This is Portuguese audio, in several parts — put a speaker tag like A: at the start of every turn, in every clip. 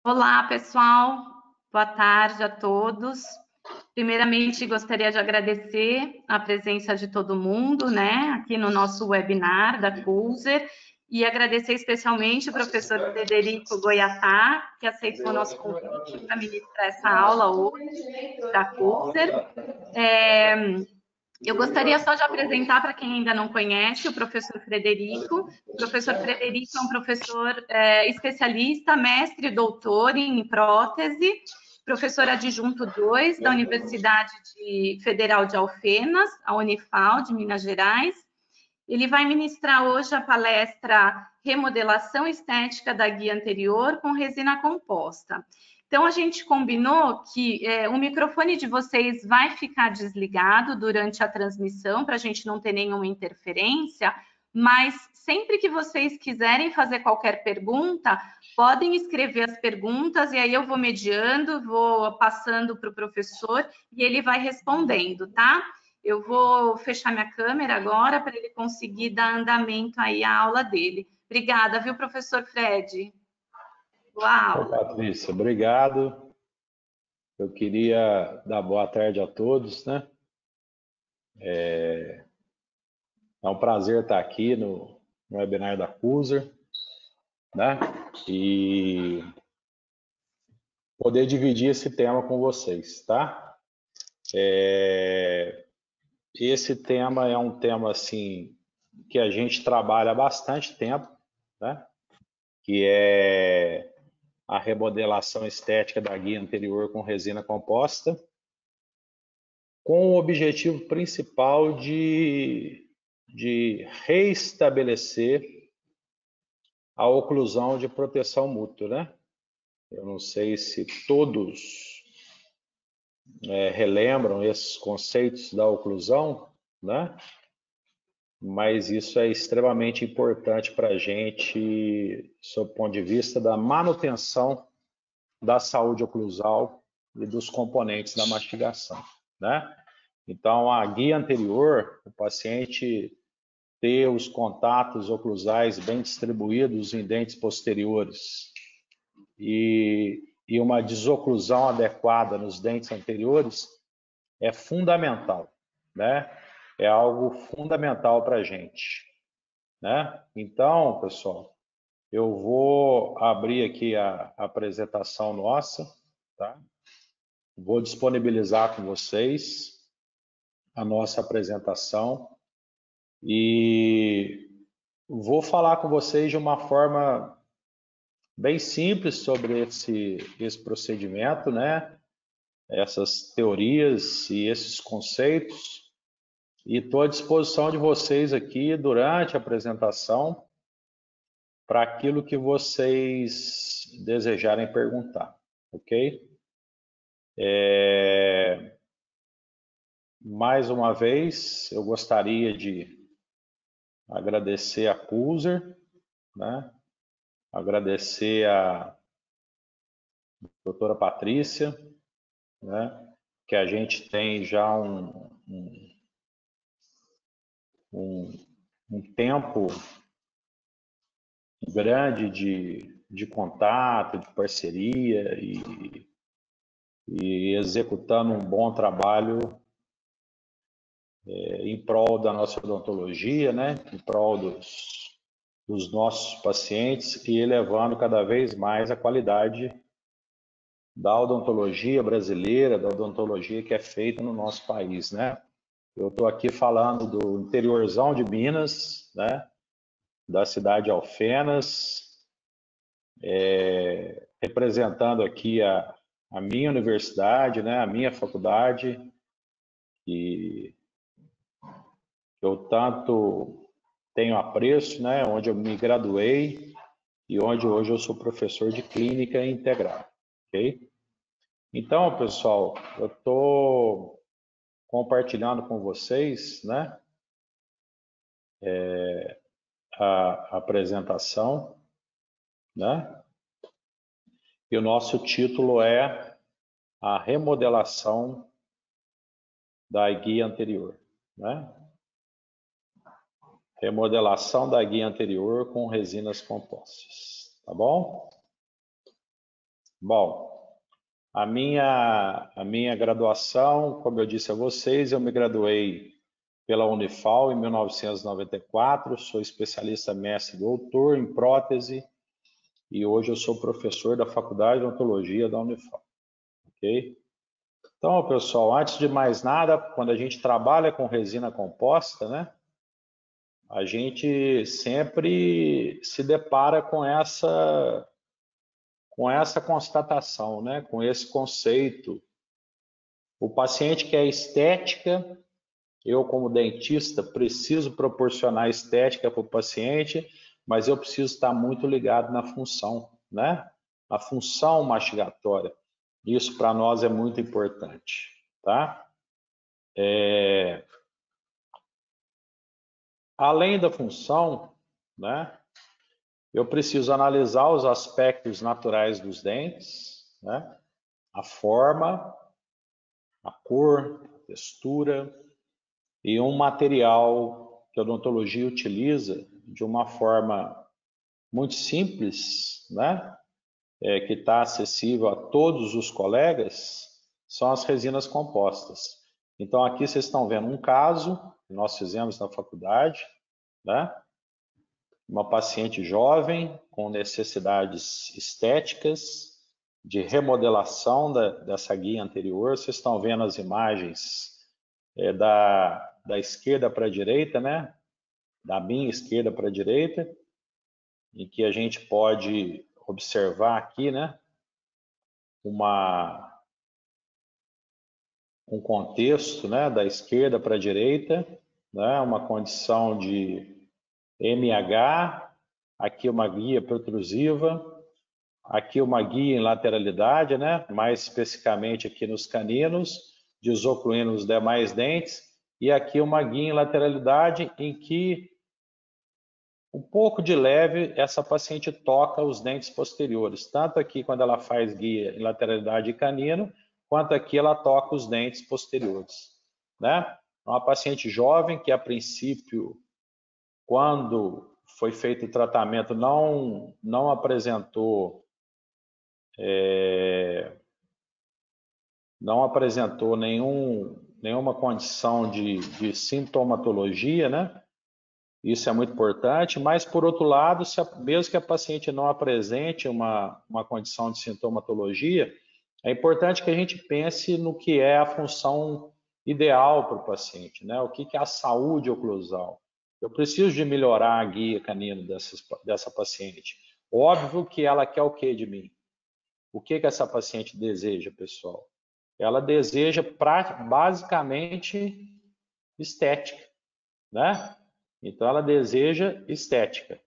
A: Olá, pessoal. Boa tarde a todos. Primeiramente, gostaria de agradecer a presença de todo mundo, né, aqui no nosso webinar da Coolzer, e agradecer especialmente o professor Frederico Goiatá, que aceitou o nosso convite para ministrar essa aula hoje da Coolzer. Eu gostaria só de apresentar para quem ainda não conhece o professor Frederico. O professor Frederico é um professor especialista, mestre e doutor em prótese, professor adjunto 2 da Universidade Federal de Alfenas, a Unifal, de Minas Gerais. Ele vai ministrar hoje a palestra Remodelação Estética da Guia Anterior com Resina Composta. Então, a gente combinou que o microfone de vocês vai ficar desligado durante a transmissão, para a gente não ter nenhuma interferência, mas sempre que vocês quiserem fazer qualquer pergunta, podem escrever as perguntas e aí eu vou mediando, vou passando para o professor e ele vai respondendo, tá? Eu vou fechar minha câmera agora para ele conseguir dar andamento aí à aula dele. Obrigada, viu, professor Fred? Uau!
B: Patrícia, obrigado. Eu queria dar boa tarde a todos, né? É um prazer estar aqui no webinar da Coolzer, né? E poder dividir esse tema com vocês, tá? Esse tema é um tema, assim, que a gente trabalha há bastante tempo, né? Que é a remodelação estética da guia anterior com resina composta, com o objetivo principal de reestabelecer a oclusão de proteção mútua, né? Eu não sei se todos relembram esses conceitos da oclusão, né? Mas isso é extremamente importante para a gente, sob o ponto de vista da manutenção da saúde oclusal e dos componentes da mastigação, né? Então, a guia anterior, o paciente ter os contatos oclusais bem distribuídos em dentes posteriores e uma desoclusão adequada nos dentes anteriores é fundamental, né? É algo fundamental para a gente, né? Então, pessoal, eu vou abrir aqui a apresentação nossa, tá? Vou disponibilizar com vocês a nossa apresentação e vou falar com vocês de uma forma bem simples sobre esse procedimento, né? Essas teorias e esses conceitos. E estou à disposição de vocês aqui durante a apresentação para aquilo que vocês desejarem perguntar, ok? Mais uma vez, eu gostaria de agradecer a Coolzer, né? Agradecer a doutora Patrícia, né? Que a gente tem já um tempo grande de contato, de parceria e executando um bom trabalho em prol da nossa odontologia, né? Em prol dos nossos pacientes e elevando cada vez mais a qualidade da odontologia brasileira, da odontologia que é feita no nosso país, né? Eu estou aqui falando do interiorzão de Minas, né? Da cidade de Alfenas, representando aqui a minha universidade, né? A minha faculdade, que eu tanto tenho apreço, né? Onde eu me graduei e onde hoje eu sou professor de clínica integral, ok? Então, pessoal, eu estou compartilhando com vocês, né, a apresentação, né, e o nosso título é a remodelação da guia anterior, né? Remodelação da guia anterior com resinas compostas, tá bom? Bom, a minha graduação, como eu disse a vocês, eu me graduei pela Unifal em 1994, sou especialista mestre e doutor em prótese e hoje eu sou professor da Faculdade de Odontologia da Unifal, ok? Então, pessoal, antes de mais nada, quando a gente trabalha com resina composta, né, a gente sempre se depara com essa constatação, né, com esse conceito. O paciente quer estética, eu como dentista preciso proporcionar estética para o paciente, mas eu preciso estar muito ligado na função, né? A função mastigatória. Isso para nós é muito importante, tá? Além da função, né? Eu preciso analisar os aspectos naturais dos dentes, né? A forma, a cor, a textura e um material que a odontologia utiliza de uma forma muito simples, né? Que está acessível a todos os colegas, são as resinas compostas. Então aqui vocês estão vendo um caso que nós fizemos na faculdade, né? Uma paciente jovem com necessidades estéticas de remodelação dessa guia anterior. Vocês estão vendo as imagens da esquerda para a direita, né? Da minha esquerda para a direita, em que a gente pode observar aqui, né? Um contexto, né? Da esquerda para a direita, né? Uma condição de MH, aqui uma guia protrusiva, aqui uma guia em lateralidade, né? Mais especificamente aqui nos caninos, desocluindo os demais dentes, e aqui uma guia em lateralidade em que um pouco de leve essa paciente toca os dentes posteriores, tanto aqui quando ela faz guia em lateralidade de canino, quanto aqui ela toca os dentes posteriores, né? Uma paciente jovem que a princípio, quando foi feito o tratamento, não apresentou nenhuma condição de sintomatologia, né? Isso é muito importante, mas por outro lado, mesmo que a paciente não apresente uma condição de sintomatologia, é importante que a gente pense no que é a função ideal para o paciente, né? O que é a saúde oclusal. Eu preciso de melhorar a guia canina dessa paciente. Óbvio que ela quer o que de mim? O que essa paciente deseja, pessoal? Ela deseja basicamente estética, né? Então ela deseja estética,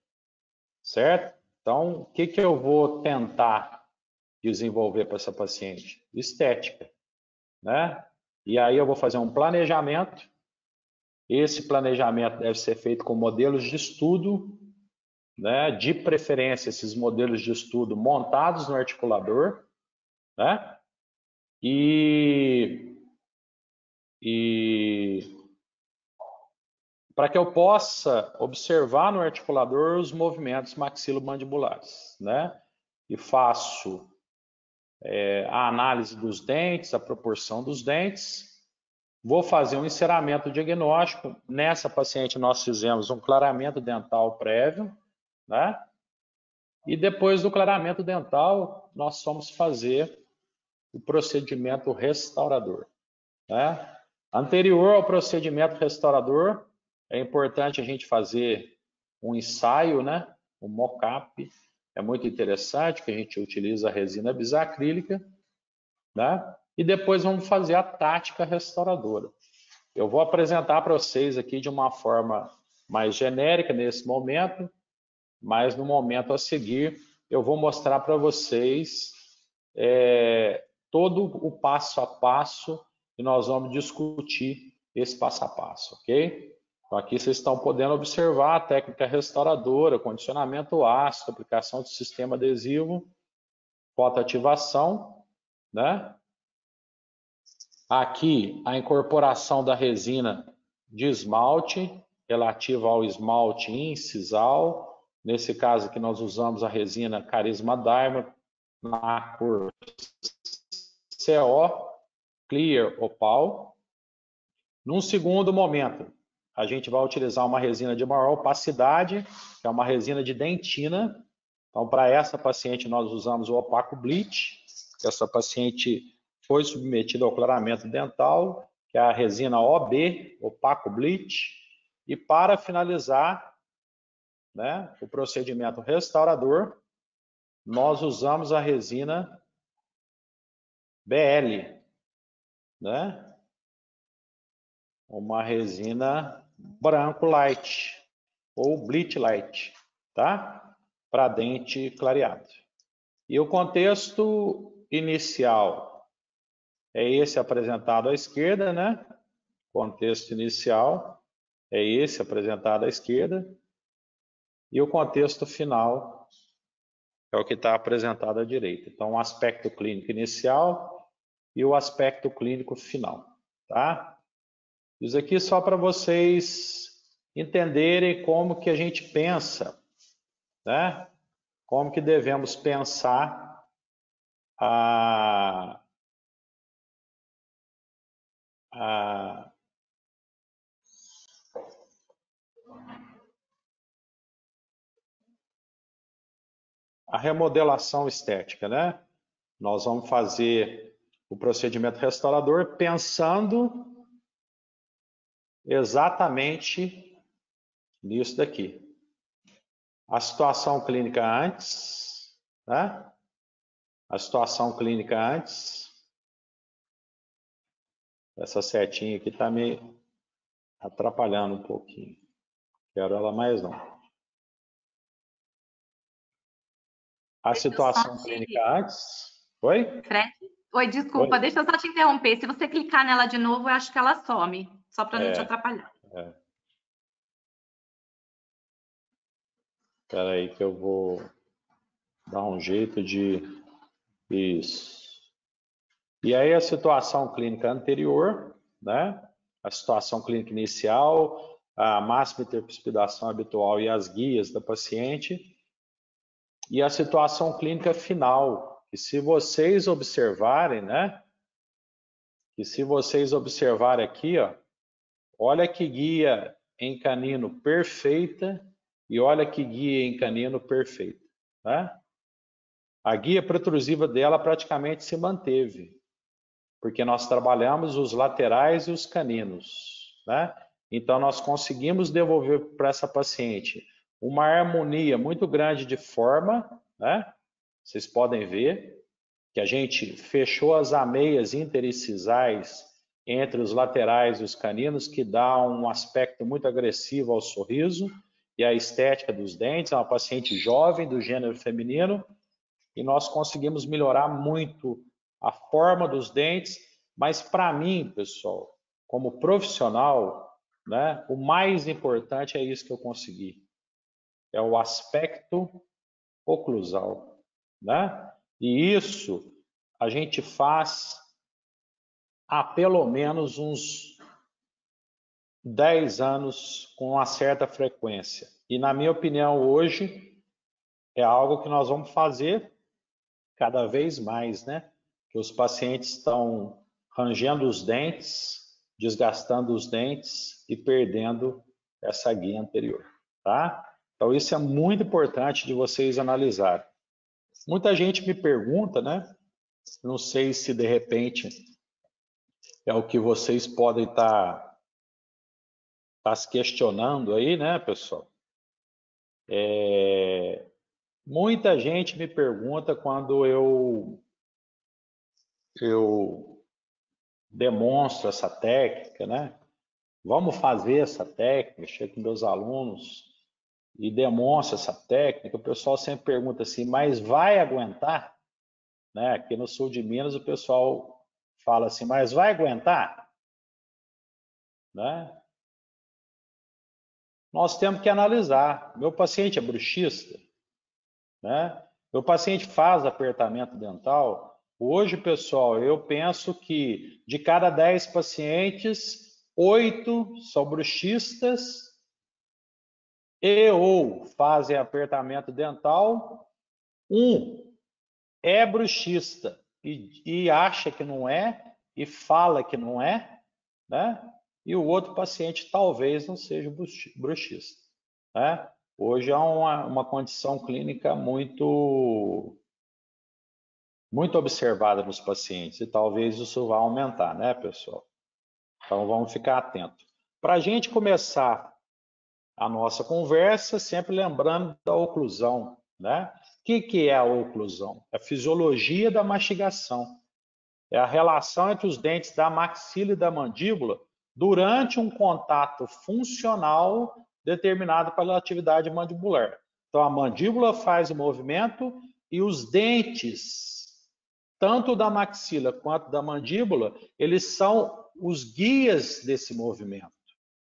B: certo? Então, o que eu vou tentar desenvolver para essa paciente? Estética, né? E aí eu vou fazer um planejamento. Esse planejamento deve ser feito com modelos de estudo, né? De preferência, esses modelos de estudo montados no articulador, né? E para que eu possa observar no articulador os movimentos maxilomandibulares, né? E faço a análise dos dentes, a proporção dos dentes. Vou fazer um enceramento diagnóstico. Nessa paciente nós fizemos um clareamento dental prévio, né? E depois do clareamento dental, nós fomos fazer o procedimento restaurador, né? Anterior ao procedimento restaurador, é importante a gente fazer um ensaio, né? Um mock-up. É muito interessante que a gente utiliza a resina bisacrílica, né? E depois vamos fazer a tática restauradora. Eu vou apresentar para vocês aqui de uma forma mais genérica nesse momento, mas no momento a seguir eu vou mostrar para vocês todo o passo a passo e nós vamos discutir esse passo a passo, ok? Então aqui vocês estão podendo observar a técnica restauradora, condicionamento ácido, aplicação do sistema adesivo, fotoativação, né? Aqui a incorporação da resina de esmalte, relativa ao esmalte incisal. Nesse caso aqui nós usamos a resina Carisma Diamond na cor CO, Clear Opal. Num segundo momento, a gente vai utilizar uma resina de maior opacidade, que é uma resina de dentina. Então, para essa paciente, nós usamos o Opaco Bleach. Essa paciente foi submetida ao clareamento dental, que é a resina OB, Opaco Bleach. E para finalizar, né, o procedimento restaurador, nós usamos a resina BL, né? Uma resina branco light ou bleach light, tá? Para dente clareado. E o contexto inicial é esse apresentado à esquerda, né? Contexto inicial é esse apresentado à esquerda. E o contexto final é o que está apresentado à direita. Então, o aspecto clínico inicial e o aspecto clínico final, tá? Isso aqui é só para vocês entenderem como que a gente pensa, né? Como que devemos pensar a remodelação estética, né? Nós vamos fazer o procedimento restaurador pensando exatamente nisso daqui. A situação clínica antes, né? A situação clínica antes. Essa setinha aqui está me atrapalhando um pouquinho. Quero ela mais não. A situação clínica antes. Oi?
A: Fred? Oi, desculpa,
B: Oi?
A: deixa eu só te interromper. Se você clicar nela de novo, eu acho que ela some, só para não te atrapalhar.
B: Espera aí que eu vou dar um jeito de... Isso. E aí a situação clínica anterior, né? A situação clínica inicial, a máxima intercuspidação habitual e as guias da paciente. E a situação clínica final, que se vocês observarem, né? Que se vocês observarem aqui, ó, olha que guia em canino perfeita e olha que guia em canino perfeita, né? A guia protrusiva dela praticamente se manteve, porque nós trabalhamos os laterais e os caninos, né? Então nós conseguimos devolver para essa paciente uma harmonia muito grande de forma, né? Vocês podem ver que a gente fechou as ameias interincisais entre os laterais e os caninos, que dá um aspecto muito agressivo ao sorriso e à estética dos dentes. É uma paciente jovem do gênero feminino e nós conseguimos melhorar muito a forma dos dentes, mas para mim, pessoal, como profissional, né, o mais importante é isso que eu consegui, é o aspecto oclusal, né? E isso a gente faz há pelo menos uns 10 anos com uma certa frequência. E na minha opinião hoje é algo que nós vamos fazer cada vez mais, né? Que os pacientes estão rangendo os dentes, desgastando os dentes e perdendo essa guia anterior, tá? Então isso é muito importante de vocês analisarem. Muita gente me pergunta, né? Não sei se de repente é o que vocês podem estar se questionando aí, né, pessoal? Muita gente me pergunta quando eu demonstro essa técnica, né? Vamos fazer essa técnica, chego com meus alunos e demonstro essa técnica, o pessoal sempre pergunta assim, mas vai aguentar? Né? Aqui no sul de Minas o pessoal fala assim, mas vai aguentar? Né? Nós temos que analisar. Meu paciente é bruxista, né? Meu paciente faz apertamento dental. Hoje, pessoal, eu penso que de cada 10 pacientes, 8 são bruxistas e ou fazem apertamento dental, um é bruxista e acha que não é, e fala que não é, né? E o outro paciente talvez não seja bruxista, né? Hoje há uma condição clínica muito observada nos pacientes, e talvez isso vá aumentar, né, pessoal? Então vamos ficar atentos. Para a gente começar a nossa conversa, sempre lembrando da oclusão, né? O que é a oclusão? É a fisiologia da mastigação. É a relação entre os dentes da maxila e da mandíbula durante um contato funcional determinado pela atividade mandibular. Então, a mandíbula faz o movimento e os dentes, tanto da maxila quanto da mandíbula, eles são os guias desse movimento,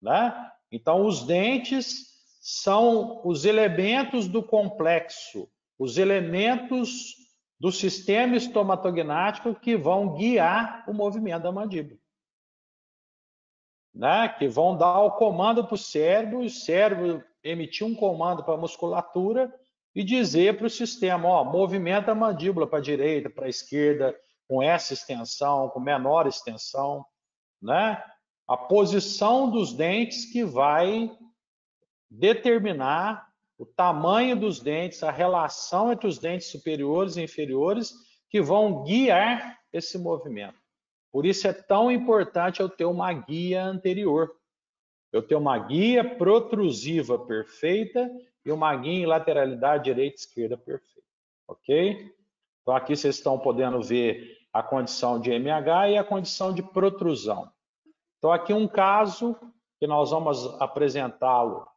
B: né? Então, os dentes são os elementos do complexo, os elementos do sistema estomatognático que vão guiar o movimento da mandíbula, né? Que vão dar o comando para o cérebro, e o cérebro emitir um comando para a musculatura e dizer para o sistema, ó, movimenta a mandíbula para a direita, para a esquerda, com essa extensão, com menor extensão, né? A posição dos dentes que vai determinar o tamanho dos dentes, a relação entre os dentes superiores e inferiores, que vão guiar esse movimento. Por isso é tão importante eu ter uma guia anterior. Eu ter uma guia protrusiva perfeita e uma guia em lateralidade direita e esquerda perfeita. Ok? Então aqui vocês estão podendo ver a condição de MH e a condição de protrusão. Então aqui um caso que nós vamos apresentá-lo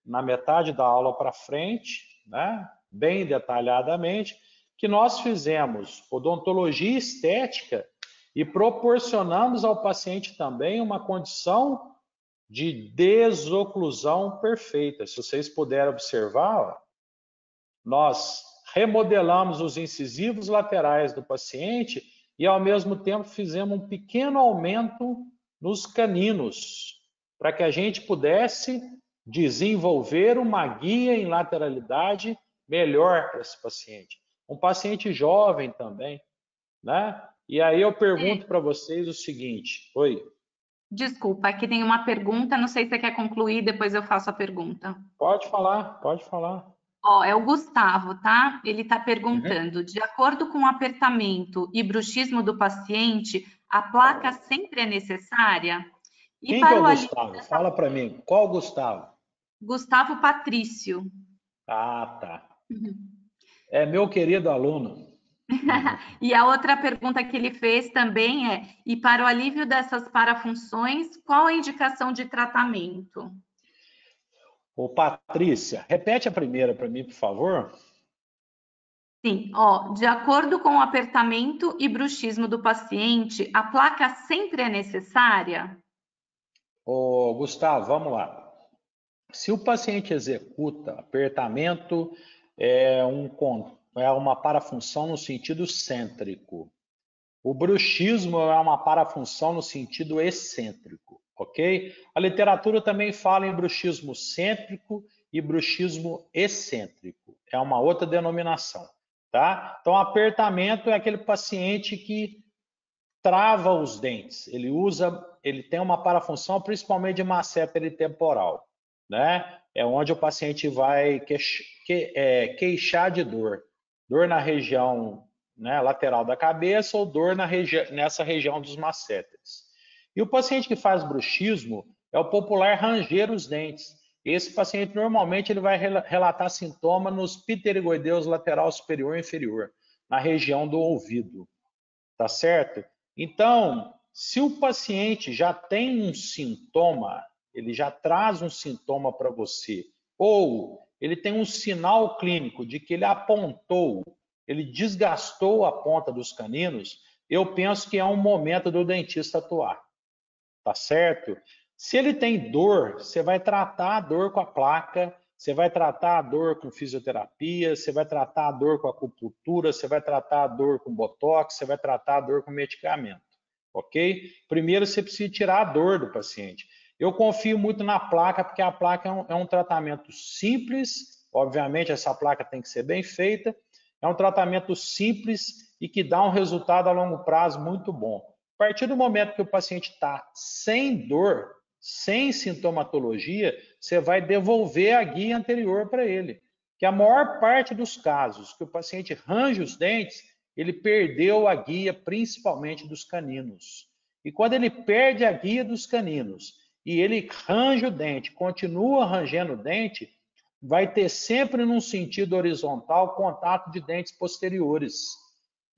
B: na metade da aula para frente, né? Bem detalhadamente, que nós fizemos odontologia estética e proporcionamos ao paciente também uma condição de desoclusão perfeita. Se vocês puderem observar, ó, nós remodelamos os incisivos laterais do paciente e, ao mesmo tempo, fizemos um pequeno aumento nos caninos, para que a gente pudesse desenvolver uma guia em lateralidade melhor para esse paciente. Um paciente jovem também, né? E aí eu pergunto para vocês o seguinte, oi?
A: Desculpa, aqui tem uma pergunta, não sei se você quer concluir, depois eu faço a pergunta.
B: Pode falar, pode falar.
A: Ó, é o Gustavo, tá? Ele está perguntando, de acordo com o apertamento e bruxismo do paciente, a placa sempre é necessária? E
B: Quem que é
A: para
B: o
A: o alívio
B: Gustavo?
A: dessa...
B: Fala para mim, qual Gustavo?
A: Gustavo Patrício.
B: Ah, tá. É meu querido aluno.
A: E a outra pergunta que ele fez também é: e para o alívio dessas parafunções, qual a indicação de tratamento?
B: Ô, Patrícia, repete a primeira para mim, por favor.
A: Sim, ó, de acordo com o apertamento e bruxismo do paciente, a placa sempre é necessária?
B: Ô, Gustavo, vamos lá. Se o paciente executa apertamento, é uma parafunção no sentido cêntrico. O bruxismo é uma parafunção no sentido excêntrico, ok? A literatura também fala em bruxismo cêntrico e bruxismo excêntrico. É uma outra denominação, tá? Então, apertamento é aquele paciente que trava os dentes. Ele tem uma parafunção principalmente de masseter temporal, né? É onde o paciente vai queixar de dor. Dor na região, né, lateral da cabeça ou dor nessa região dos masseteres. E o paciente que faz bruxismo é o popular ranger os dentes. Esse paciente normalmente ele vai relatar sintoma nos pterigoideus lateral superior e inferior, na região do ouvido, tá certo? Então, se o paciente já tem um sintoma, ele já traz um sintoma para você, ou ele tem um sinal clínico de que ele apontou, ele desgastou a ponta dos caninos, eu penso que é um momento do dentista atuar, tá certo? Se ele tem dor, você vai tratar a dor com a placa, você vai tratar a dor com fisioterapia, você vai tratar a dor com acupuntura, você vai tratar a dor com botox, você vai tratar a dor com medicamento, ok? Primeiro você precisa tirar a dor do paciente. Eu confio muito na placa, porque a placa é um tratamento simples, obviamente essa placa tem que ser bem feita, É um tratamento simples e que dá um resultado a longo prazo muito bom. A partir do momento que o paciente está sem dor, sem sintomatologia, você vai devolver a guia anterior para ele. Que a maior parte dos casos que o paciente range os dentes, ele perdeu a guia, principalmente dos caninos. E quando ele perde a guia dos caninos e ele range o dente, continua rangendo o dente, vai ter sempre num sentido horizontal contato de dentes posteriores.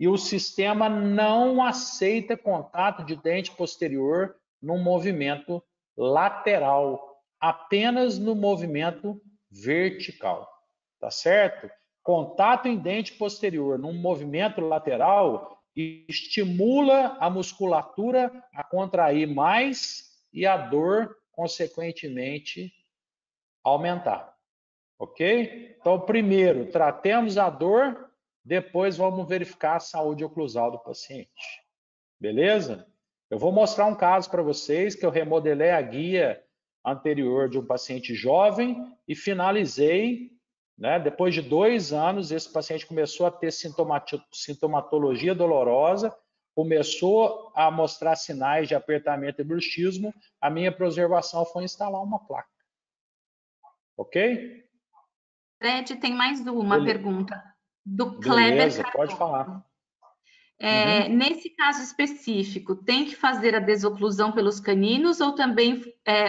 B: E o sistema não aceita contato de dente posterior num movimento lateral, apenas no movimento vertical. Tá certo? Contato em dente posterior num movimento lateral estimula a musculatura a contrair mais e a dor, consequentemente, aumentar. Ok? Então, primeiro, tratemos a dor, depois vamos verificar a saúde oclusal do paciente. Beleza? Eu vou mostrar um caso para vocês que eu remodelei a guia anterior de um paciente jovem e finalizei, né? Depois de 2 anos, esse paciente começou a ter sintomatologia dolorosa, começou a mostrar sinais de apertamento e bruxismo. A minha preservação foi instalar uma placa. Ok?
A: Fred, tem mais uma pergunta do Kleber
B: Beleza,
A: Cardoso.
B: pode falar.
A: Nesse caso específico, tem que fazer a desoclusão pelos caninos ou também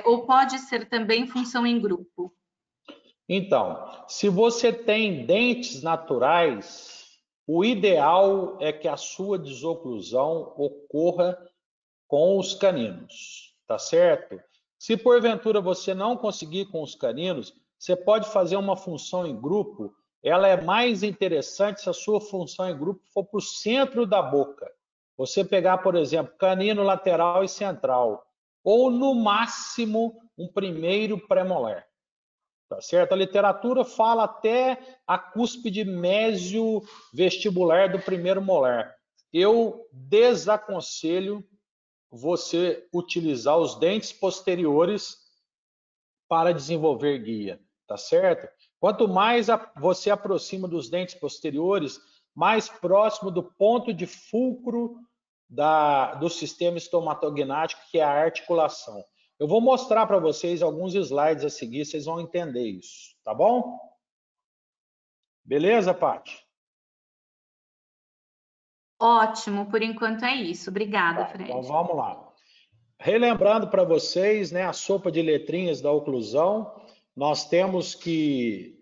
A: ou pode ser também função em grupo?
B: Então, se você tem dentes naturais, o ideal é que a sua desoclusão ocorra com os caninos, tá certo? Se porventura você não conseguir com os caninos, você pode fazer uma função em grupo. Ela é mais interessante se a sua função em grupo for para o centro da boca. Você pegar, por exemplo, canino lateral e central, ou no máximo um primeiro premolar. Tá certo? A literatura fala até a cúspide mésio-vestibular do primeiro molar. Eu desaconselho você utilizar os dentes posteriores para desenvolver guia, tá certo? Quanto mais você aproxima dos dentes posteriores, mais próximo do ponto de fulcro do sistema estomatognático, que é a articulação. Eu vou mostrar para vocês alguns slides a seguir, vocês vão entender isso, tá bom? Beleza, Paty?
A: Ótimo, por enquanto é isso. Obrigada, Fred.
B: Então vamos lá. Relembrando para vocês, né, a sopa de letrinhas da oclusão, nós temos que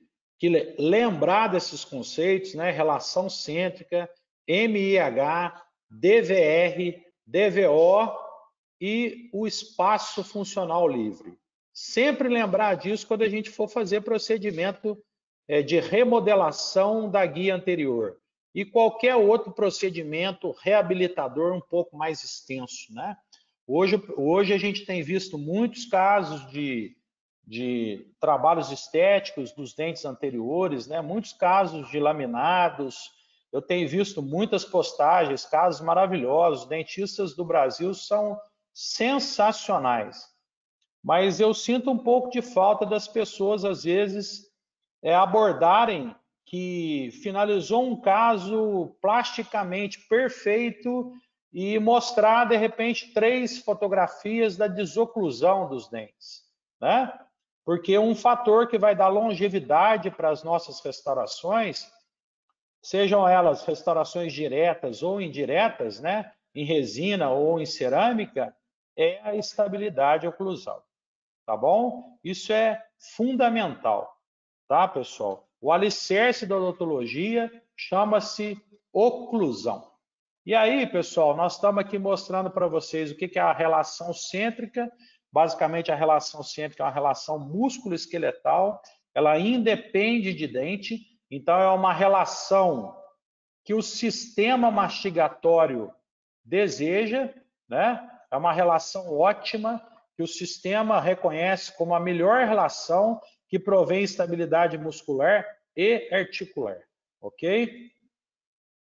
B: lembrar desses conceitos, né, relação cêntrica, MIH, DVR, DVO e o espaço funcional livre. Sempre lembrar disso quando a gente for fazer procedimento de remodelação da guia anterior e qualquer outro procedimento reabilitador um pouco mais extenso, né? Hoje a gente tem visto muitos casos de trabalhos estéticos dos dentes anteriores, né? Muitos casos de laminados. Eu tenho visto muitas postagens, casos maravilhosos. Os dentistas do Brasil são sensacionais. Mas eu sinto um pouco de falta das pessoas, às vezes, abordarem que finalizou um caso plasticamente perfeito e mostrar, de repente, 3 fotografias da desoclusão dos dentes, né? Porque um fator que vai dar longevidade para as nossas restaurações, sejam elas restaurações diretas ou indiretas, né? Em resina ou em cerâmica, é a estabilidade oclusal, tá bom? Isso é fundamental, tá, pessoal? O alicerce da odontologia chama-se oclusão. E aí, pessoal, nós estamos aqui mostrando para vocês o que é a relação cêntrica. Basicamente, a relação cêntrica é uma relação músculo-esqueletal. Ela independe de dente. Então, é uma relação que o sistema mastigatório deseja, né? É uma relação ótima que o sistema reconhece como a melhor relação que provém estabilidade muscular e articular, ok?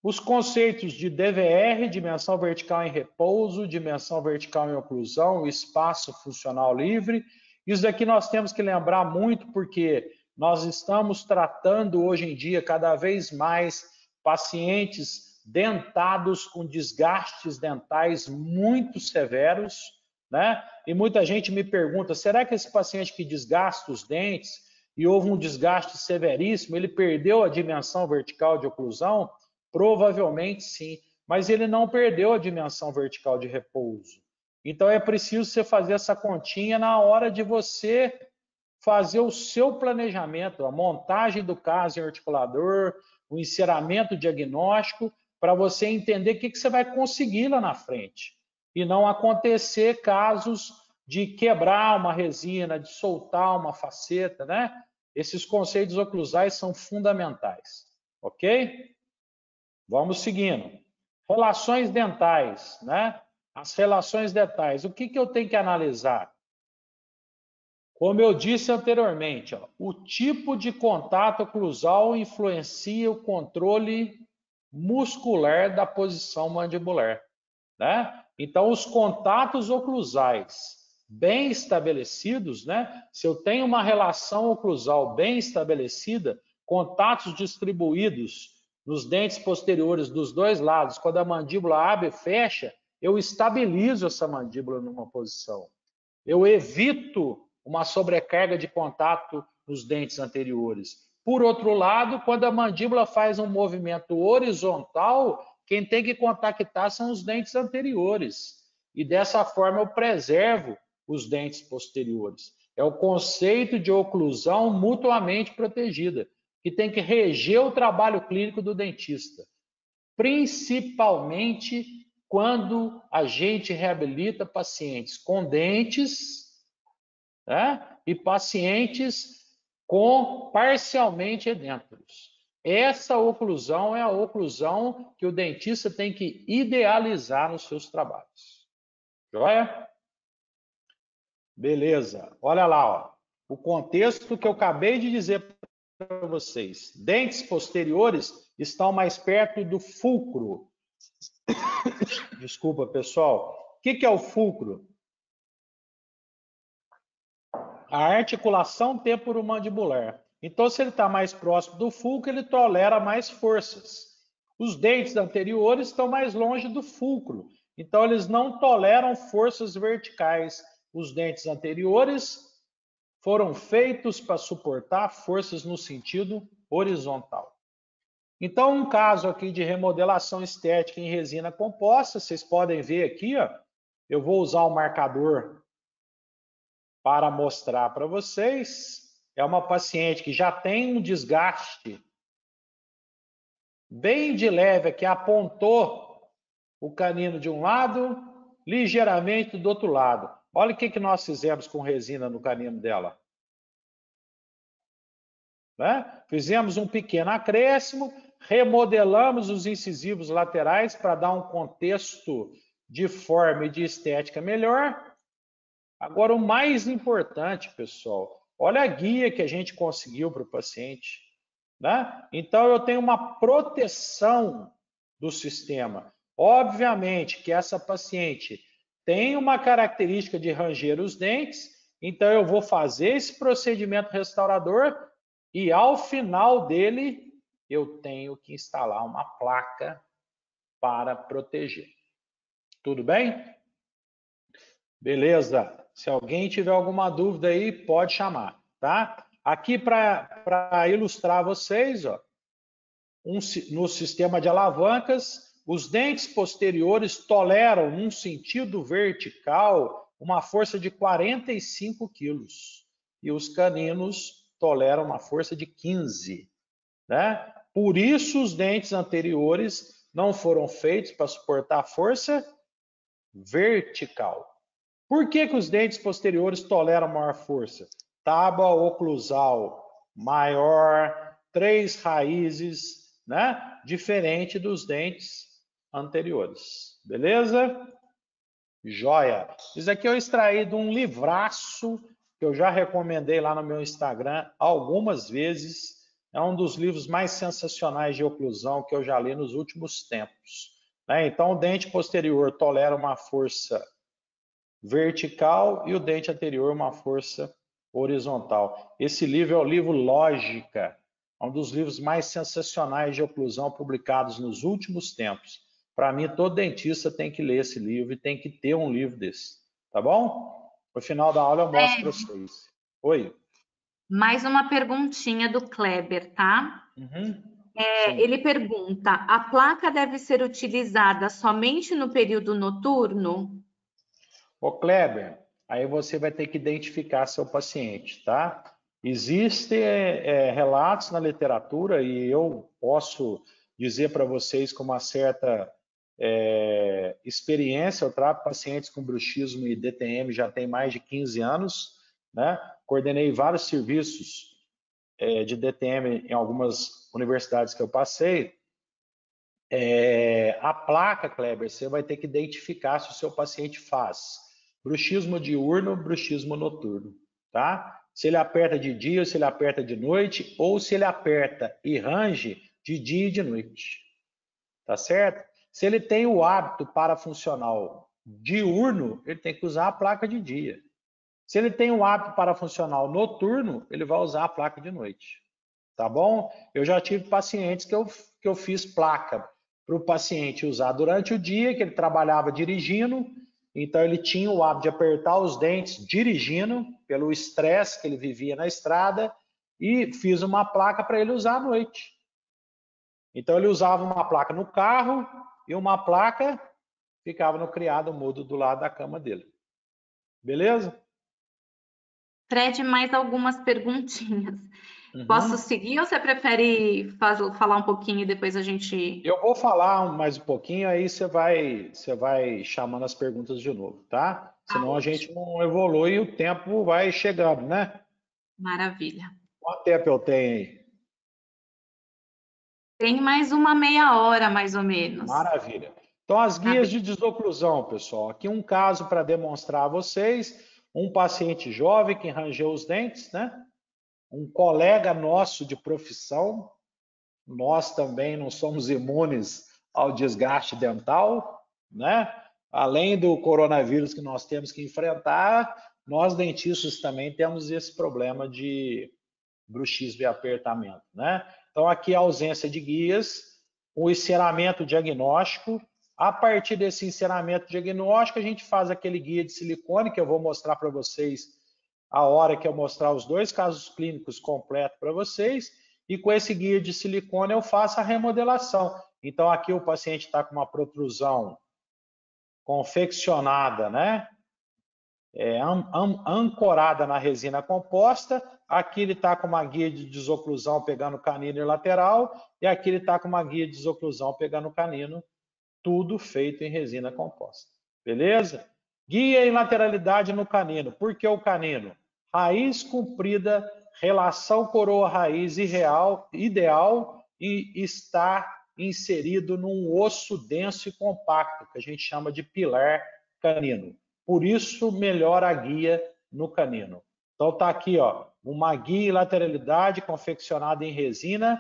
B: Os conceitos de DVR, dimensão vertical em repouso, dimensão vertical em oclusão, espaço funcional livre. Isso daqui nós temos que lembrar muito porque nós estamos tratando hoje em dia cada vez mais pacientes dentados com desgastes dentais muito severos, né? E muita gente me pergunta, será que esse paciente que desgasta os dentes e houve um desgaste severíssimo, ele perdeu a dimensão vertical de oclusão? Provavelmente sim, mas ele não perdeu a dimensão vertical de repouso. Então é preciso você fazer essa continha na hora de você fazer o seu planejamento, a montagem do caso em articulador, o enceramento diagnóstico, para você entender o que você vai conseguir lá na frente. E não acontecer casos de quebrar uma resina, de soltar uma faceta, né? Esses conceitos oclusais são fundamentais, ok? Vamos seguindo. Relações dentais, né? As relações dentais, o que eu tenho que analisar? Como eu disse anteriormente, ó, o tipo de contato oclusal influencia o controle muscular da posição mandibular, né? Então, os contatos oclusais bem estabelecidos, né? Se eu tenho uma relação oclusal bem estabelecida, contatos distribuídos nos dentes posteriores dos dois lados, quando a mandíbula abre e fecha, eu estabilizo essa mandíbula numa posição. Eu evito uma sobrecarga de contato nos dentes anteriores. Por outro lado, quando a mandíbula faz um movimento horizontal, quem tem que contactar são os dentes anteriores. E dessa forma eu preservo os dentes posteriores. É o conceito de oclusão mutuamente protegida, que tem que reger o trabalho clínico do dentista, principalmente quando a gente reabilita pacientes com dentes, né, e pacientes com parcialmente edêntaros. Essa oclusão é a oclusão que o dentista tem que idealizar nos seus trabalhos. Joia? Beleza. Olha lá, ó. O contexto que eu acabei de dizer para vocês. Dentes posteriores estão mais perto do fulcro. Desculpa, pessoal. O que é o fulcro? A articulação temporomandibular. Então, se ele está mais próximo do fulcro, ele tolera mais forças. Os dentes anteriores estão mais longe do fulcro, então eles não toleram forças verticais. Os dentes anteriores foram feitos para suportar forças no sentido horizontal. Então, um caso aqui de remodelação estética em resina composta, vocês podem ver aqui, ó, eu vou usar o marcador para mostrar para vocês. É uma paciente que já tem um desgaste bem de leve, que apontou o canino de um lado, ligeiramente do outro lado. Olha o que nós fizemos com resina no canino dela. Né? Fizemos um pequeno acréscimo, remodelamos os incisivos laterais para dar um contexto de forma e de estética melhor. Agora, o mais importante, pessoal, olha a guia que a gente conseguiu para o paciente. Né? Então, eu tenho uma proteção do sistema. Obviamente que essa paciente tem uma característica de ranger os dentes, então eu vou fazer esse procedimento restaurador e, ao final dele, eu tenho que instalar uma placa para proteger. Tudo bem? Beleza. Se alguém tiver alguma dúvida aí, pode chamar, tá? Aqui para ilustrar vocês, ó, no sistema de alavancas, os dentes posteriores toleram, num sentido vertical, uma força de 45 quilos. E os caninos toleram uma força de 15. Né? Por isso, os dentes anteriores não foram feitos para suportar a força vertical. Por que os dentes posteriores toleram maior força? Tábua oclusal maior, 3 raízes, né? Diferente dos dentes anteriores. Beleza? Joia! Isso aqui eu extraí de um livraço que eu já recomendei lá no meu Instagram algumas vezes. É um dos livros mais sensacionais de oclusão que eu já li nos últimos tempos. Né? Então, o dente posterior tolera uma força vertical e o dente anterior uma força horizontal. Esse livro é o livro Lógica É um dos livros mais sensacionais de oclusão publicados nos últimos tempos. Para mim, todo dentista tem que ler esse livro e tem que ter um livro desse. Tá bom? No final da aula eu mostro para vocês. Oi.
A: Mais uma perguntinha do Kleber, tá?
B: Uhum.
A: Ele pergunta: a placa deve ser utilizada somente no período noturno?
B: Ô Kleber, aí você vai ter que identificar seu paciente, tá? Existem relatos na literatura e eu posso dizer para vocês com uma certa experiência, eu trato pacientes com bruxismo e DTM já tem mais de 15 anos, né? Coordenei vários serviços de DTM em algumas universidades que eu passei. A placa, Kleber, você vai ter que identificar se o seu paciente faz bruxismo diurno, bruxismo noturno, tá? Se ele aperta de dia ou se ele aperta de noite, ou se ele aperta e range de dia e de noite, tá certo? Se ele tem o hábito parafuncional diurno, ele tem que usar a placa de dia. Se ele tem o hábito parafuncional noturno, ele vai usar a placa de noite, tá bom? Eu já tive pacientes que eu fiz placa para o paciente usar durante o dia, que ele trabalhava dirigindo, então ele tinha o hábito de apertar os dentes dirigindo, pelo estresse que ele vivia na estrada, e fiz uma placa para ele usar à noite. Então ele usava uma placa no carro e uma placa ficava no criado mudo do lado da cama dele. Beleza?
A: Fred, mais algumas perguntinhas.
B: Uhum.
A: Posso seguir ou você prefere falar um pouquinho e depois a gente...
B: Eu vou falar mais um pouquinho, aí você vai chamando as perguntas de novo, tá? Senão a gente não evolui e o tempo vai chegando, né?
A: Maravilha.
B: Quanto tempo eu tenho aí?
A: Tem mais uma meia hora, mais ou menos.
B: Maravilha. Então, as
A: Tá
B: guias
A: bem.
B: de desoclusão, pessoal. Aqui um caso para demonstrar a vocês. Um paciente jovem que rangeu os dentes, né? Um colega nosso de profissão. Nós também não somos imunes ao desgaste dental, né? Além do coronavírus que nós temos que enfrentar, nós dentistas também temos esse problema de bruxismo e apertamento, né? Então, aqui a ausência de guias, o enceramento diagnóstico. A partir desse enceramento diagnóstico, a gente faz aquele guia de silicone, que eu vou mostrar para vocês a hora que eu mostrar os dois casos clínicos completos para vocês, e com esse guia de silicone eu faço a remodelação. Então, aqui o paciente está com uma protrusão confeccionada, né? Ancorada na resina composta. Aqui ele está com uma guia de desoclusão pegando canino e lateral, e aqui ele está com uma guia de desoclusão pegando canino, tudo feito em resina composta. Beleza? Guia em lateralidade no canino. Por que o canino? Raiz comprida, relação coroa-raiz ideal e está inserido num osso denso e compacto, que a gente chama de pilar canino. Por isso, melhora a guia no canino. Então, está aqui, ó, uma guia em lateralidade confeccionada em resina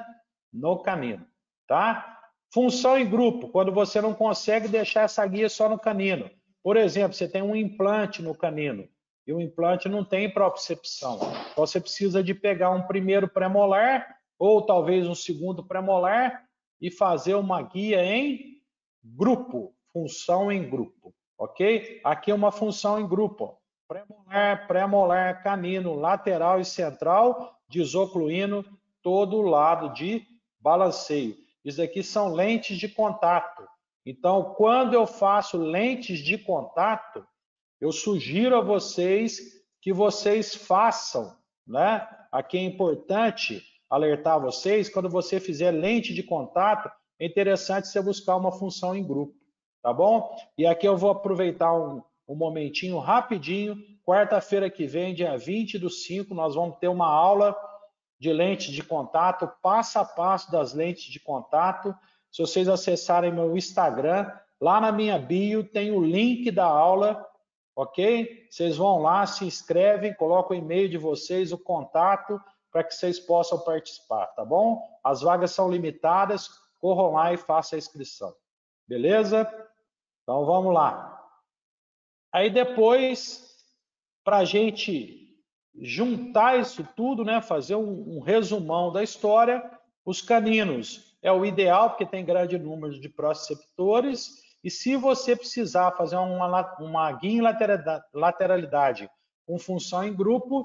B: no canino, tá? Função em grupo, quando você não consegue deixar essa guia só no canino. Por exemplo, você tem um implante no canino e o implante não tem propriocepção. Então, você precisa de pegar um primeiro premolar ou talvez um segundo premolar e fazer uma guia em grupo, função em grupo. Ok? Aqui é uma função em grupo. Premolar, premolar, canino, lateral e central, desocluindo todo o lado de balanceio. Isso aqui são lentes de contato. Então, quando eu faço lentes de contato, eu sugiro a vocês que vocês façam, né? Aqui é importante alertar vocês, quando você fizer lente de contato, é interessante você buscar uma função em grupo. Tá bom? E aqui eu vou aproveitar um momentinho rapidinho. Quarta-feira que vem, dia 20/5, nós vamos ter uma aula de lente de contato, passo a passo das lentes de contato. Se vocês acessarem meu Instagram, lá na minha bio tem o link da aula, ok? Vocês vão lá, se inscrevem, colocam o e-mail de vocês, o contato, para que vocês possam participar, tá bom? As vagas são limitadas, corram lá e façam a inscrição. Beleza? Então vamos lá. Aí depois, para a gente juntar isso tudo, né, fazer um resumão da história. Os caninos é o ideal, porque tem grande número de proceptores, e se você precisar fazer uma guia em lateralidade com função em grupo,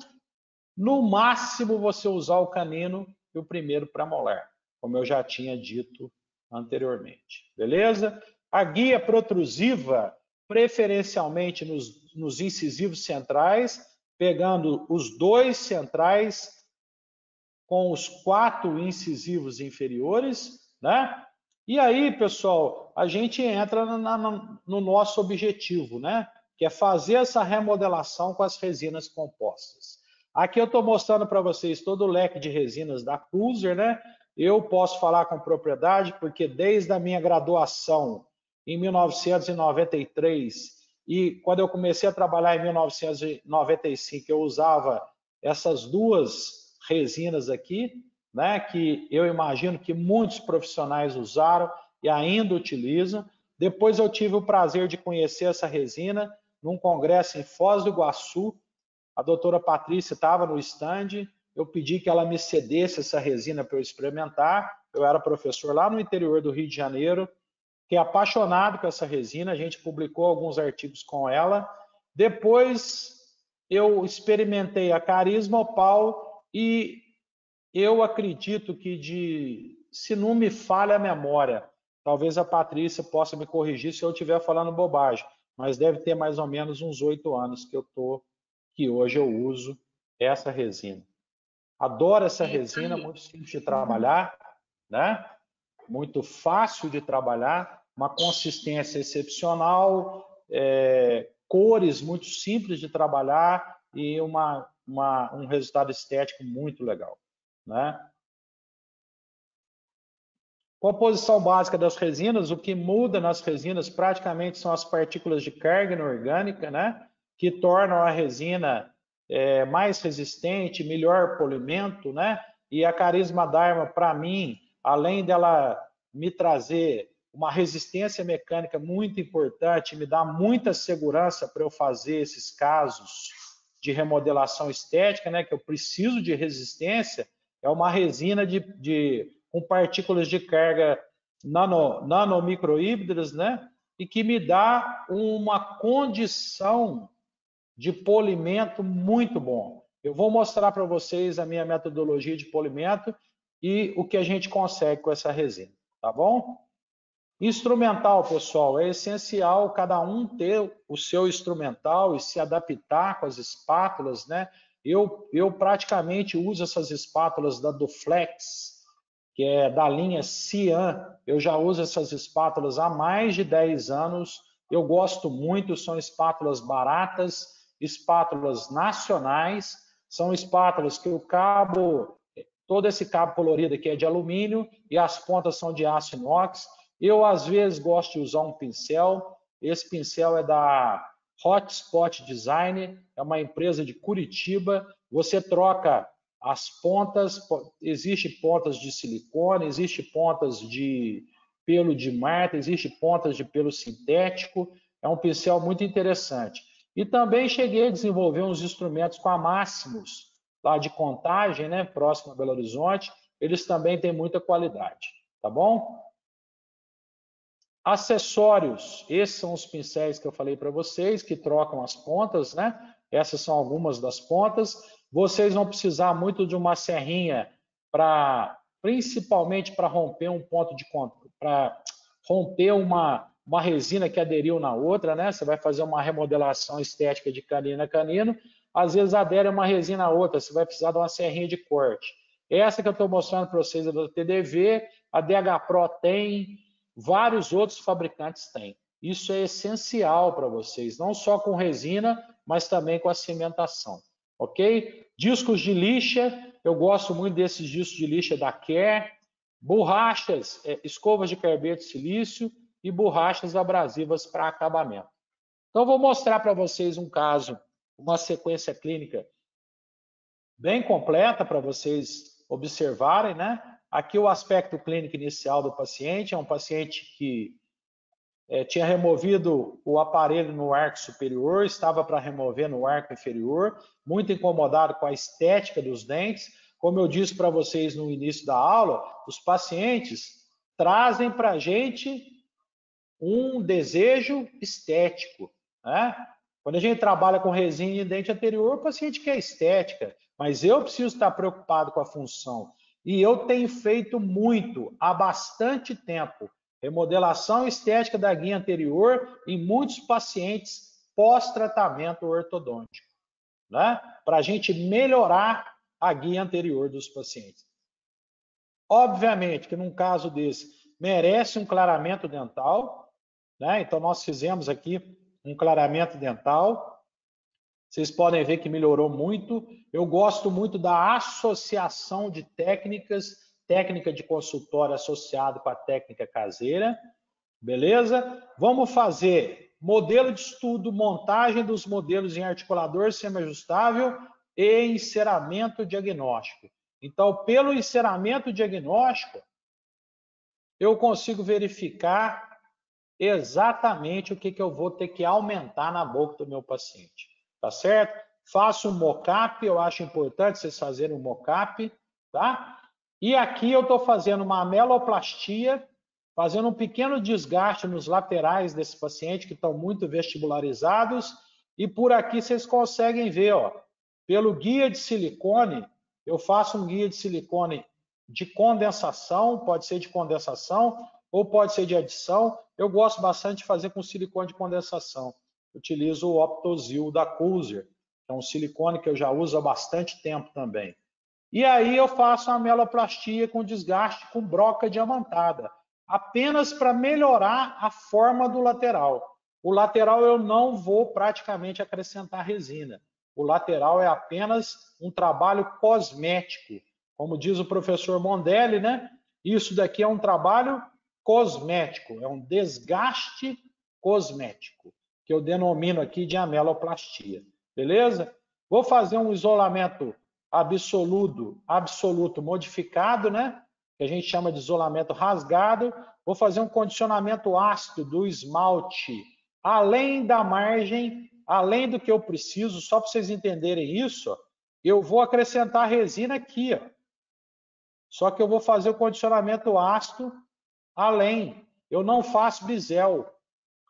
B: no máximo você usar o canino e o primeiro premolar, como eu já tinha dito anteriormente. Beleza? A guia protrusiva, preferencialmente nos incisivos centrais, pegando os 2 centrais com os 4 incisivos inferiores, né? E aí, pessoal, a gente entra no nosso objetivo, né? Que é fazer essa remodelação com as resinas compostas. Aqui eu estou mostrando para vocês todo o leque de resinas da Cruiser, né? Eu posso falar com propriedade, porque desde a minha graduação em 1993 e quando eu comecei a trabalhar em 1995, eu usava essas 2 resinas aqui, né, que eu imagino que muitos profissionais usaram e ainda utilizam. Depois eu tive o prazer de conhecer essa resina num congresso em Foz do Iguaçu. A doutora Patrícia estava no stand, eu pedi que ela me cedesse essa resina para eu experimentar. Eu era professor lá no interior do Rio de Janeiro, fiquei apaixonado com essa resina, a gente publicou alguns artigos com ela. Depois eu experimentei a Carisma Opal e eu acredito que, se não me falha a memória, talvez a Patrícia possa me corrigir se eu estiver falando bobagem, mas deve ter mais ou menos uns 8 anos que hoje eu uso essa resina. Adoro essa resina, muito simples de trabalhar, né? Muito fácil de trabalhar, uma consistência excepcional, cores muito simples de trabalhar e um resultado estético muito legal, né? Composição básica das resinas, o que muda nas resinas praticamente são as partículas de carga inorgânica, né? Que tornam a resina mais resistente, melhor polimento, né? E a Carisma Dharma, para mim, além dela me trazer uma resistência mecânica muito importante, me dá muita segurança para eu fazer esses casos de remodelação estética, né? Que eu preciso de resistência, é uma resina com partículas de carga nanomicrohíbridas, né? E que me dá uma condição de polimento muito bom. Eu vou mostrar para vocês a minha metodologia de polimento e o que a gente consegue com essa resina, tá bom? Instrumental, pessoal, é essencial cada um ter o seu instrumental e se adaptar com as espátulas, né? Eu praticamente uso essas espátulas da Duflex, que é da linha Cian. Eu já uso essas espátulas há mais de 10 anos. Eu gosto muito, são espátulas baratas, espátulas nacionais, são espátulas que o cabo, todo esse cabo colorido aqui é de alumínio e as pontas são de aço inox. Eu, às vezes, gosto de usar um pincel. Esse pincel é da Hotspot Design, é uma empresa de Curitiba. Você troca as pontas, existe pontas de silicone, existe pontas de pelo de marta, existe pontas de pelo sintético. É um pincel muito interessante. E também cheguei a desenvolver uns instrumentos com a Máximos, lá de Contagem, né, próximo a Belo Horizonte. Eles também têm muita qualidade, tá bom? Acessórios, esses são os pincéis que eu falei para vocês, que trocam as pontas, né? Essas são algumas das pontas. Vocês vão precisar muito de uma serrinha principalmente para romper um ponto de contato, para romper uma resina que aderiu na outra, né? Você vai fazer uma remodelação estética de canino a canino, às vezes adere uma resina a outra, você vai precisar de uma serrinha de corte. Essa que eu estou mostrando para vocês é da TDV, a DH Pro tem, vários outros fabricantes têm. Isso é essencial para vocês, não só com resina, mas também com a cimentação, ok? Discos de lixa, eu gosto muito desses discos de lixa da Care, borrachas, escovas de carbeto de silício e borrachas abrasivas para acabamento. Então, eu vou mostrar para vocês um caso, uma sequência clínica bem completa para vocês observarem, né? Aqui o aspecto clínico inicial do paciente, é um paciente que tinha removido o aparelho no arco superior, estava para remover no arco inferior, muito incomodado com a estética dos dentes. Como eu disse para vocês no início da aula, os pacientes trazem para a gente um desejo estético, né? Quando a gente trabalha com resina em dente anterior, o paciente quer estética, mas eu preciso estar preocupado com a função. E eu tenho feito muito, há bastante tempo, remodelação estética da guia anterior em muitos pacientes pós-tratamento ortodôntico, né? Para a gente melhorar a guia anterior dos pacientes. Obviamente que num caso desse, merece um clareamento dental, né? Então nós fizemos aqui um clareamento dental. Vocês podem ver que melhorou muito. Eu gosto muito da associação de técnicas, técnica de consultório associado com a técnica caseira. Beleza? Vamos fazer modelo de estudo, montagem dos modelos em articulador semiajustável e enceramento diagnóstico. Então, pelo enceramento diagnóstico, eu consigo verificar exatamente o que eu vou ter que aumentar na boca do meu paciente. Tá certo? Faço um mock-up, eu acho importante vocês fazerem um mock-up, tá? E aqui eu estou fazendo uma ameloplastia, fazendo um pequeno desgaste nos laterais desse paciente, que estão muito vestibularizados, e por aqui vocês conseguem ver, ó, pelo guia de silicone, eu faço um guia de silicone de condensação, pode ser de condensação ou pode ser de adição. Eu gosto bastante de fazer com silicone de condensação. Utilizo o Optozil da Coolzer, que é um silicone que eu já uso há bastante tempo também. E aí eu faço a ameloplastia com desgaste com broca diamantada, apenas para melhorar a forma do lateral. O lateral eu não vou praticamente acrescentar resina. O lateral é apenas um trabalho cosmético. Como diz o professor Mondelli, né? Isso daqui é um trabalho cosmético, é um desgaste cosmético, que eu denomino aqui de ameloplastia. Beleza? Vou fazer um isolamento absoluto modificado, né? Que a gente chama de isolamento rasgado. Vou fazer um condicionamento ácido do esmalte, além da margem, além do que eu preciso, só para vocês entenderem isso, eu vou acrescentar resina aqui, ó. Só que eu vou fazer o condicionamento ácido além. Eu não faço bisel.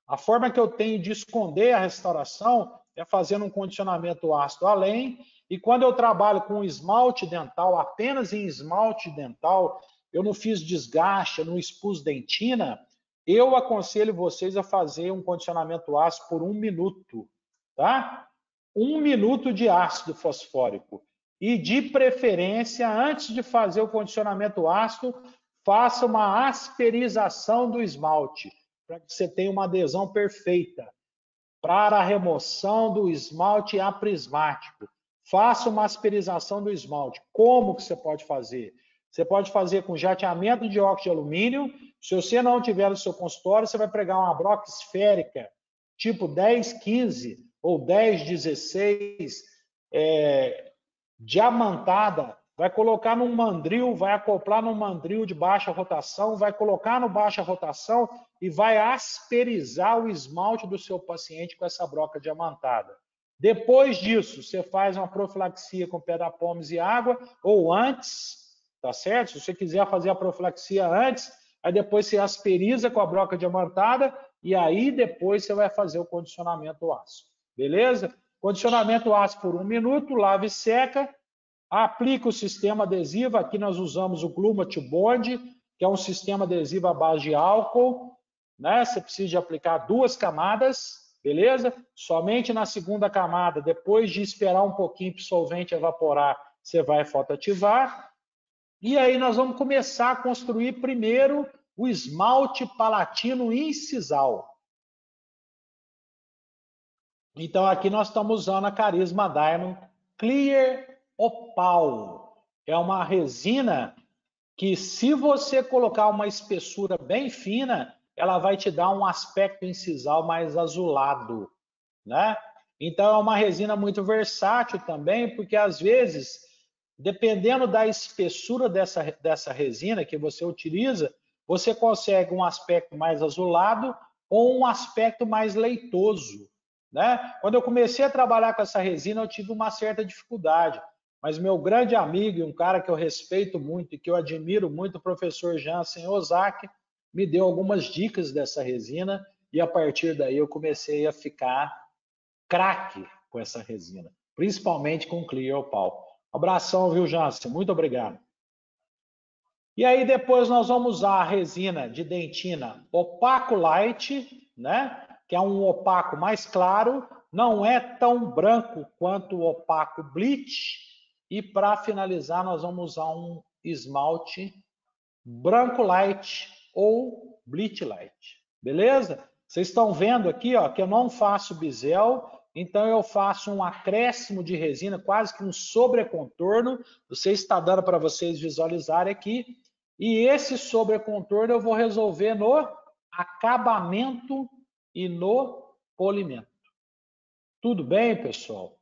B: A forma que eu tenho de esconder a restauração é fazendo um condicionamento ácido além. E quando eu trabalho com esmalte dental, apenas em esmalte dental, eu não fiz desgaste, eu não expus dentina, eu aconselho vocês a fazer um condicionamento ácido por 1 minuto, tá? 1 minuto de ácido fosfórico. E de preferência, antes de fazer o condicionamento ácido, faça uma asperização do esmalte, para que você tenha uma adesão perfeita. Para a remoção do esmalte aprismático, faça uma asperização do esmalte. Como que você pode fazer? Você pode fazer com jateamento de óxido de alumínio. Se você não tiver no seu consultório, você vai pegar uma broca esférica, tipo 10-15 ou 10-16, diamantada, vai colocar num mandril, vai acoplar num mandril de baixa rotação, vai colocar no baixa rotação e vai asperizar o esmalte do seu paciente com essa broca diamantada. Depois disso, você faz uma profilaxia com pedapomes e água, ou antes, tá certo? Se você quiser fazer a profilaxia antes, aí depois você asperiza com a broca diamantada e aí depois você vai fazer o condicionamento ácido. Beleza? Condicionamento ácido por 1 minuto, lava e seca. Aplica o sistema adesivo. Aqui nós usamos o Glumat Bond, que é um sistema adesivo à base de álcool, né? Você precisa de aplicar 2 camadas, beleza? Somente na segunda camada, depois de esperar um pouquinho para o solvente evaporar, você vai fotoativar. E aí nós vamos começar a construir primeiro o esmalte palatino incisal. Então aqui nós estamos usando a Carisma Diamond Clear Opal. É uma resina que, se você colocar uma espessura bem fina, ela vai te dar um aspecto incisal mais azulado, né? Então é uma resina muito versátil também, porque às vezes, dependendo da espessura dessa resina que você utiliza, você consegue um aspecto mais azulado ou um aspecto mais leitoso, né? Quando eu comecei a trabalhar com essa resina, eu tive uma certa dificuldade, mas meu grande amigo e um cara que eu respeito muito e que eu admiro muito, o professor Jansen Ozaki, me deu algumas dicas dessa resina e a partir daí eu comecei a ficar craque com essa resina, principalmente com Clear Opal. Abração, viu, Jansen? Muito obrigado. E aí depois nós vamos usar a resina de dentina Opaco Light, né? Que é um opaco mais claro, não é tão branco quanto o opaco Bleach. E para finalizar nós vamos usar um esmalte branco light ou Bleach Light, beleza? Vocês estão vendo aqui, ó, que eu não faço bisel, então eu faço um acréscimo de resina, quase que um sobrecontorno. Você está dando para vocês visualizarem aqui. E esse sobrecontorno eu vou resolver no acabamento e no polimento. Tudo bem, pessoal?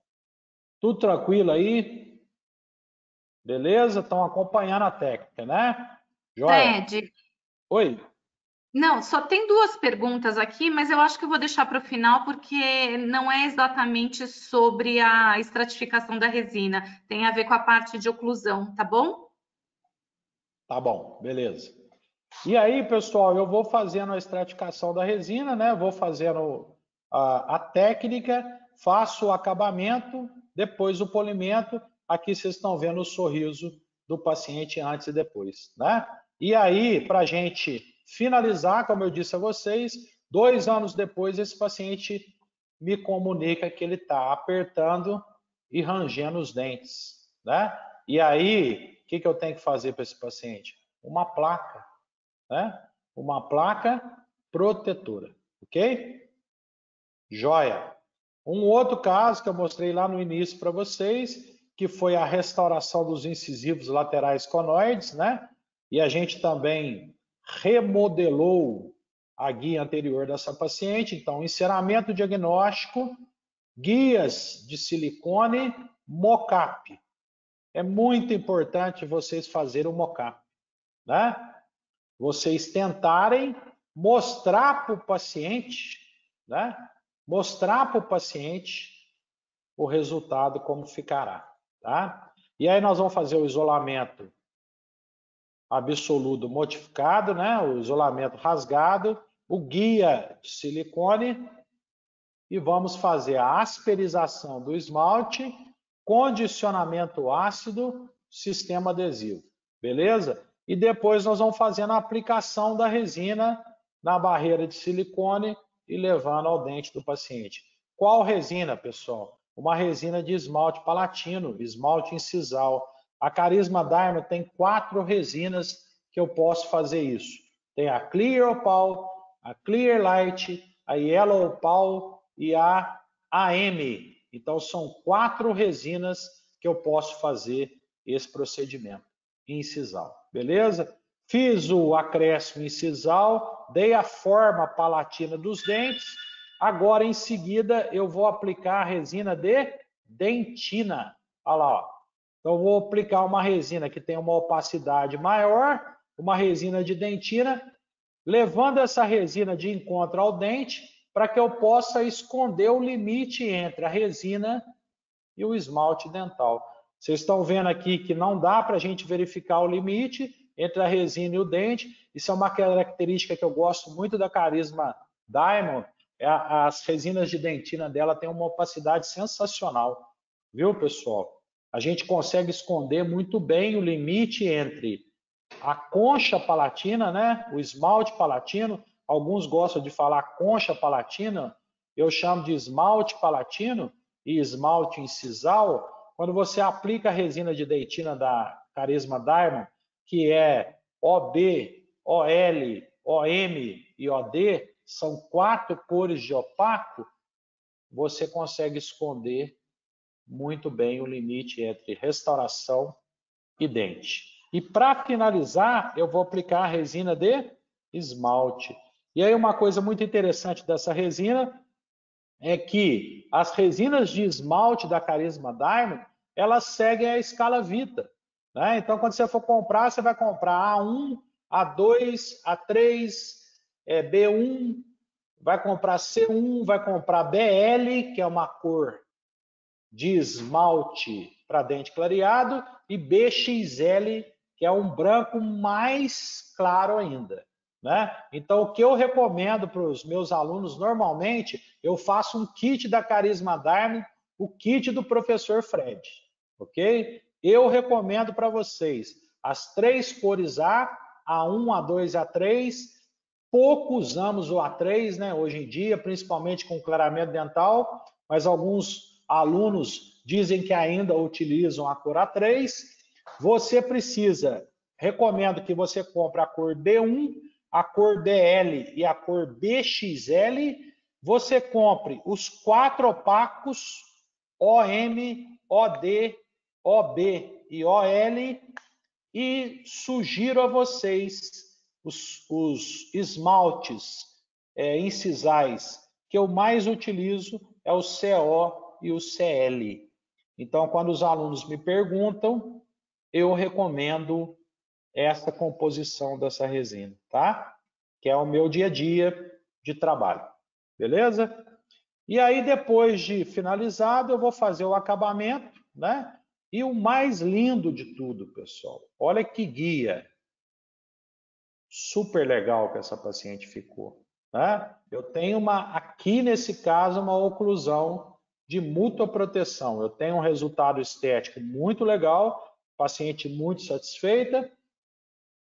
B: Tudo tranquilo aí? Beleza? Estão acompanhando a técnica, né? Joia?
A: Fred,
B: Oi?
A: não, só tem duas perguntas aqui, mas eu acho que eu vou deixar para o final porque não é exatamente sobre a estratificação da resina, tem a ver com a parte de oclusão, tá bom?
B: Tá bom, beleza. E aí, pessoal, eu vou fazendo a estratificação da resina, né? Vou fazendo a técnica, faço o acabamento, depois o polimento. Aqui vocês estão vendo o sorriso do paciente antes e depois, né? E aí, para a gente finalizar, como eu disse a vocês, 2 anos depois, esse paciente me comunica que ele está apertando e rangendo os dentes, né? E aí, o que eu tenho que fazer para esse paciente? Uma placa, né? Uma placa protetora, ok? Joia. Um outro caso que eu mostrei lá no início para vocês, que foi a restauração dos incisivos laterais conoides, né? E a gente também remodelou a guia anterior dessa paciente. Então, enceramento diagnóstico, guias de silicone, mocap. É muito importante vocês fazerem o mocap, né? Vocês tentarem mostrar para o paciente, né? Mostrar para o paciente o resultado como ficará, tá? E aí nós vamos fazer o isolamento absoluto modificado, né? O isolamento rasgado, o guia de silicone e vamos fazer a asperização do esmalte, condicionamento ácido, sistema adesivo, beleza? E depois nós vamos fazendo a aplicação da resina na barreira de silicone e levando ao dente do paciente. Qual resina, pessoal? Uma resina de esmalte palatino, esmalte incisal. A Carisma Diamond tem 4 resinas que eu posso fazer isso. Tem a Clear Opal, a Clear Light, a Yellow Opal e a AM. Então, são 4 resinas que eu posso fazer esse procedimento incisal, beleza? Fiz o acréscimo incisal, dei a forma palatina dos dentes. Agora, em seguida, eu vou aplicar a resina de dentina. Olha lá, ó. Então, eu vou aplicar uma resina que tem uma opacidade maior, uma resina de dentina, levando essa resina de encontro ao dente para que eu possa esconder o limite entre a resina e o esmalte dental. Vocês estão vendo aqui que não dá para a gente verificar o limite entre a resina e o dente. Isso é uma característica que eu gosto muito da Carisma Diamond. As resinas de dentina dela têm uma opacidade sensacional, viu, pessoal? A gente consegue esconder muito bem o limite entre a concha palatina, né? O esmalte palatino. Alguns gostam de falar concha palatina, eu chamo de esmalte palatino e esmalte incisal. Quando você aplica a resina de dentina da Carisma Diamond, que é OB, OL, OM e OD, são 4 cores de opaco, você consegue esconder muito bem o limite entre restauração e dente. E para finalizar, eu vou aplicar a resina de esmalte. E aí uma coisa muito interessante dessa resina é que as resinas de esmalte da Carisma Diamond, elas seguem a escala Vita, né? Então, quando você for comprar, você vai comprar A1, A2, A3, B1, vai comprar C1, vai comprar BL, que é uma cor de esmalte para dente clareado, e BXL, que é um branco mais claro ainda, né? Então, o que eu recomendo para os meus alunos, normalmente, eu faço um kit da Carisma Diamond, o kit do professor Fred, ok? Eu recomendo para vocês as 3 cores A1, A2, A3. Pouco usamos o A3, né, hoje em dia, principalmente com clareamento dental, mas alguns alunos dizem que ainda utilizam a cor A3. Você precisa, recomendo que você compre a cor B1, a cor BL e a cor BXL. Você compre os 4 opacos, OM, OD, OB e OL, e sugiro a vocês os esmaltes incisais que eu mais utilizo é o CO e o CL. Então, quando os alunos me perguntam, eu recomendo essa composição dessa resina, tá? Que é o meu dia a dia de trabalho, beleza? E aí, depois de finalizado, eu vou fazer o acabamento, né? E o mais lindo de tudo, pessoal, olha que guia super legal que essa paciente ficou, né? Eu tenho aqui nesse caso, uma oclusão de mútua proteção. Eu tenho um resultado estético muito legal, paciente muito satisfeita.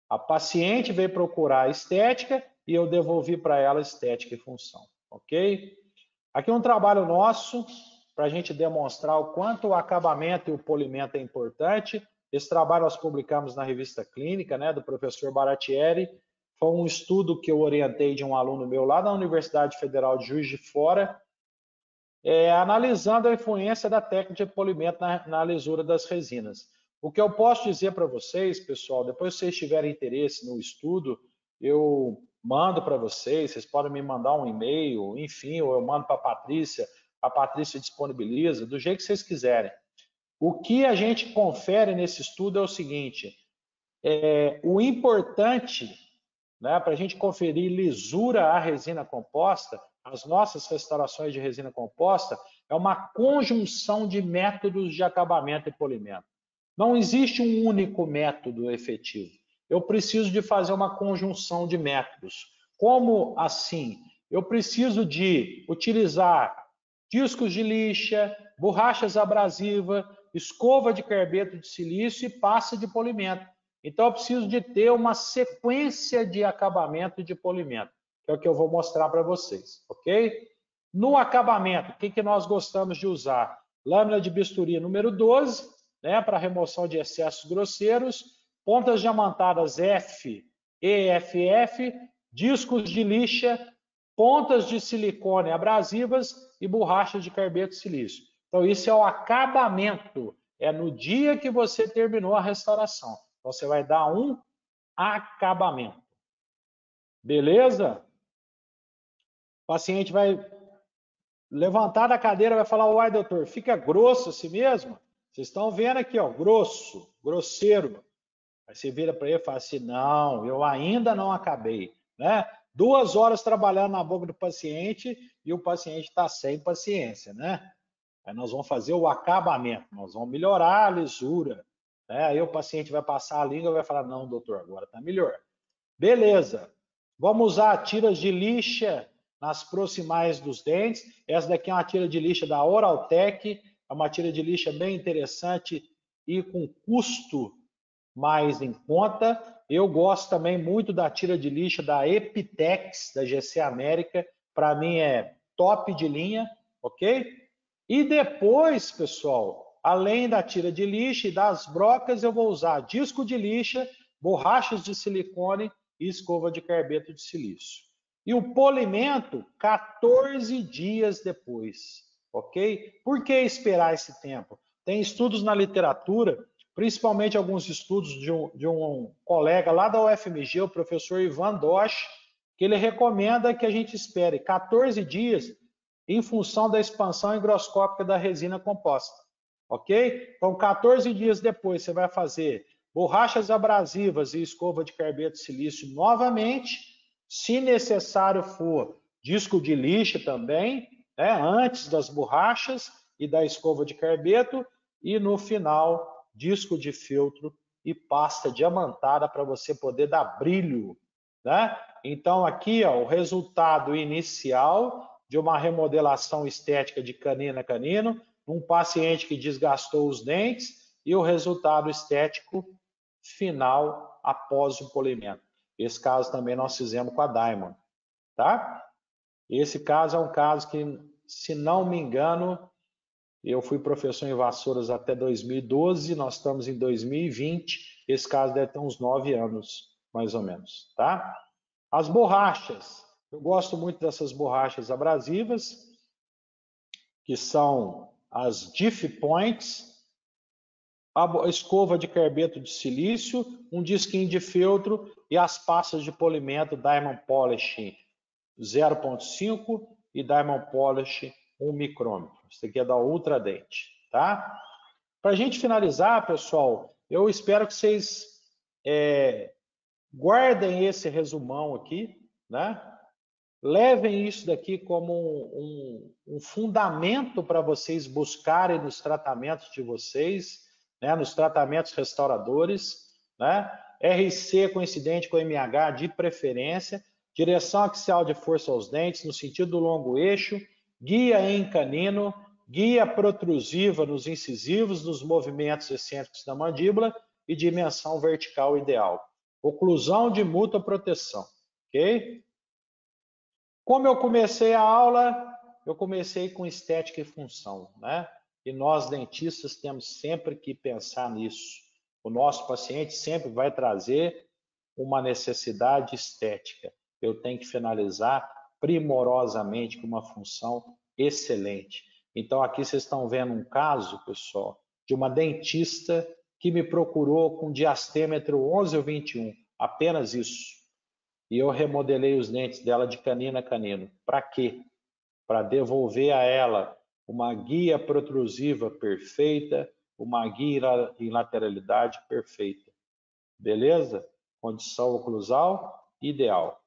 B: A paciente veio procurar estética e eu devolvi para ela estética e função, ok? Aqui é um trabalho nosso para a gente demonstrar o quanto o acabamento e o polimento é importante. Esse trabalho nós publicamos na revista Clínica, né, do professor Baratieri. Foi um estudo que eu orientei de um aluno meu lá da Universidade Federal de Juiz de Fora, analisando a influência da técnica de polimento na lisura das resinas. O que eu posso dizer para vocês, pessoal, depois se vocês tiverem interesse no estudo, eu mando para vocês, vocês podem me mandar um e-mail, enfim, ou eu mando para a Patrícia disponibiliza, do jeito que vocês quiserem. O que a gente confere nesse estudo é o seguinte, o importante, né, para a gente conferir lisura à resina composta, as nossas restaurações de resina composta, é uma conjunção de métodos de acabamento e polimento. Não existe um único método efetivo. Eu preciso de fazer uma conjunção de métodos. Como assim? Eu preciso de utilizar discos de lixa, borrachas abrasivas, escova de carbeto de silício e pasta de polimento. Então, eu preciso de ter uma sequência de acabamento e de polimento, que é o que eu vou mostrar para vocês, ok? No acabamento, o que nós gostamos de usar? Lâmina de bisturi número 12, né, para remoção de excessos grosseiros, pontas diamantadas F e FF, discos de lixa, pontas de silicone abrasivas e borrachas de carbeto de silício. Então, isso é o acabamento, é no dia que você terminou a restauração. Então, você vai dar um acabamento. Beleza? O paciente vai levantar da cadeira, vai falar, uai, doutor, fica grosso assim mesmo? Vocês estão vendo aqui, ó, grosso, grosseiro. Aí você vira para ele e fala assim, não, eu ainda não acabei, né? 2 horas trabalhando na boca do paciente e o paciente está sem paciência, né? Aí nós vamos fazer o acabamento, nós vamos melhorar a lisura, né? Aí o paciente vai passar a língua e vai falar, não, doutor, agora está melhor. Beleza, vamos usar tiras de lixa nas proximais dos dentes. Essa daqui é uma tira de lixa da Oraltec, é uma tira de lixa bem interessante e com custo mais em conta. Eu gosto também muito da tira de lixa da Epitex, da GC América, para mim é top de linha, ok? E depois, pessoal, além da tira de lixa e das brocas, eu vou usar disco de lixa, borrachas de silicone e escova de carbeto de silício. E o polimento, 14 dias depois, ok? Por que esperar esse tempo? Tem estudos na literatura, principalmente alguns estudos de um colega lá da UFMG, o professor Ivan Dosch, que ele recomenda que a gente espere 14 dias em função da expansão higroscópica da resina composta, ok? Então, 14 dias depois, você vai fazer borrachas abrasivas e escova de carbeto de silício novamente. Se necessário for, disco de lixa também, né, antes das borrachas e da escova de carbeto, e no final, disco de filtro e pasta diamantada para você poder dar brilho, né? Então aqui, ó, o resultado inicial de uma remodelação estética de canino a canino, um paciente que desgastou os dentes, e o resultado estético final após o polimento. Esse caso também nós fizemos com a Diamond, tá? Esse caso é um caso que, se não me engano, eu fui professor em Vassouras até 2012, nós estamos em 2020, esse caso deve ter uns 9 anos, mais ou menos, tá? As borrachas, eu gosto muito dessas borrachas abrasivas, que são as Diff Points, a escova de carbeto de silício, um disquinho de feltro e as pastas de polimento Diamond Polish 0.5 e Diamond Polish 1 micrômetro. Isso aqui é da Ultra Dente, tá? Para a gente finalizar, pessoal, eu espero que vocês guardem esse resumão aqui, né? Levem isso daqui como um fundamento para vocês buscarem nos tratamentos de vocês, né? Nos tratamentos restauradores, né? RC coincidente com MH de preferência, direção axial de força aos dentes no sentido do longo eixo, guia em canino, guia protrusiva nos incisivos, nos movimentos excêntricos da mandíbula e dimensão vertical ideal. Oclusão de mútua proteção, ok? Como eu comecei a aula, eu comecei com estética e função, né? E nós dentistas temos sempre que pensar nisso. O nosso paciente sempre vai trazer uma necessidade estética. Eu tenho que finalizar primorosamente com uma função excelente. Então aqui vocês estão vendo um caso, pessoal, de uma dentista que me procurou com diastêmetro 11 ou 21, apenas isso. E eu remodelei os dentes dela de canino a canino. Para quê? Para devolver a ela uma guia protrusiva perfeita, uma guia em lateralidade perfeita. Beleza? Condição oclusal ideal.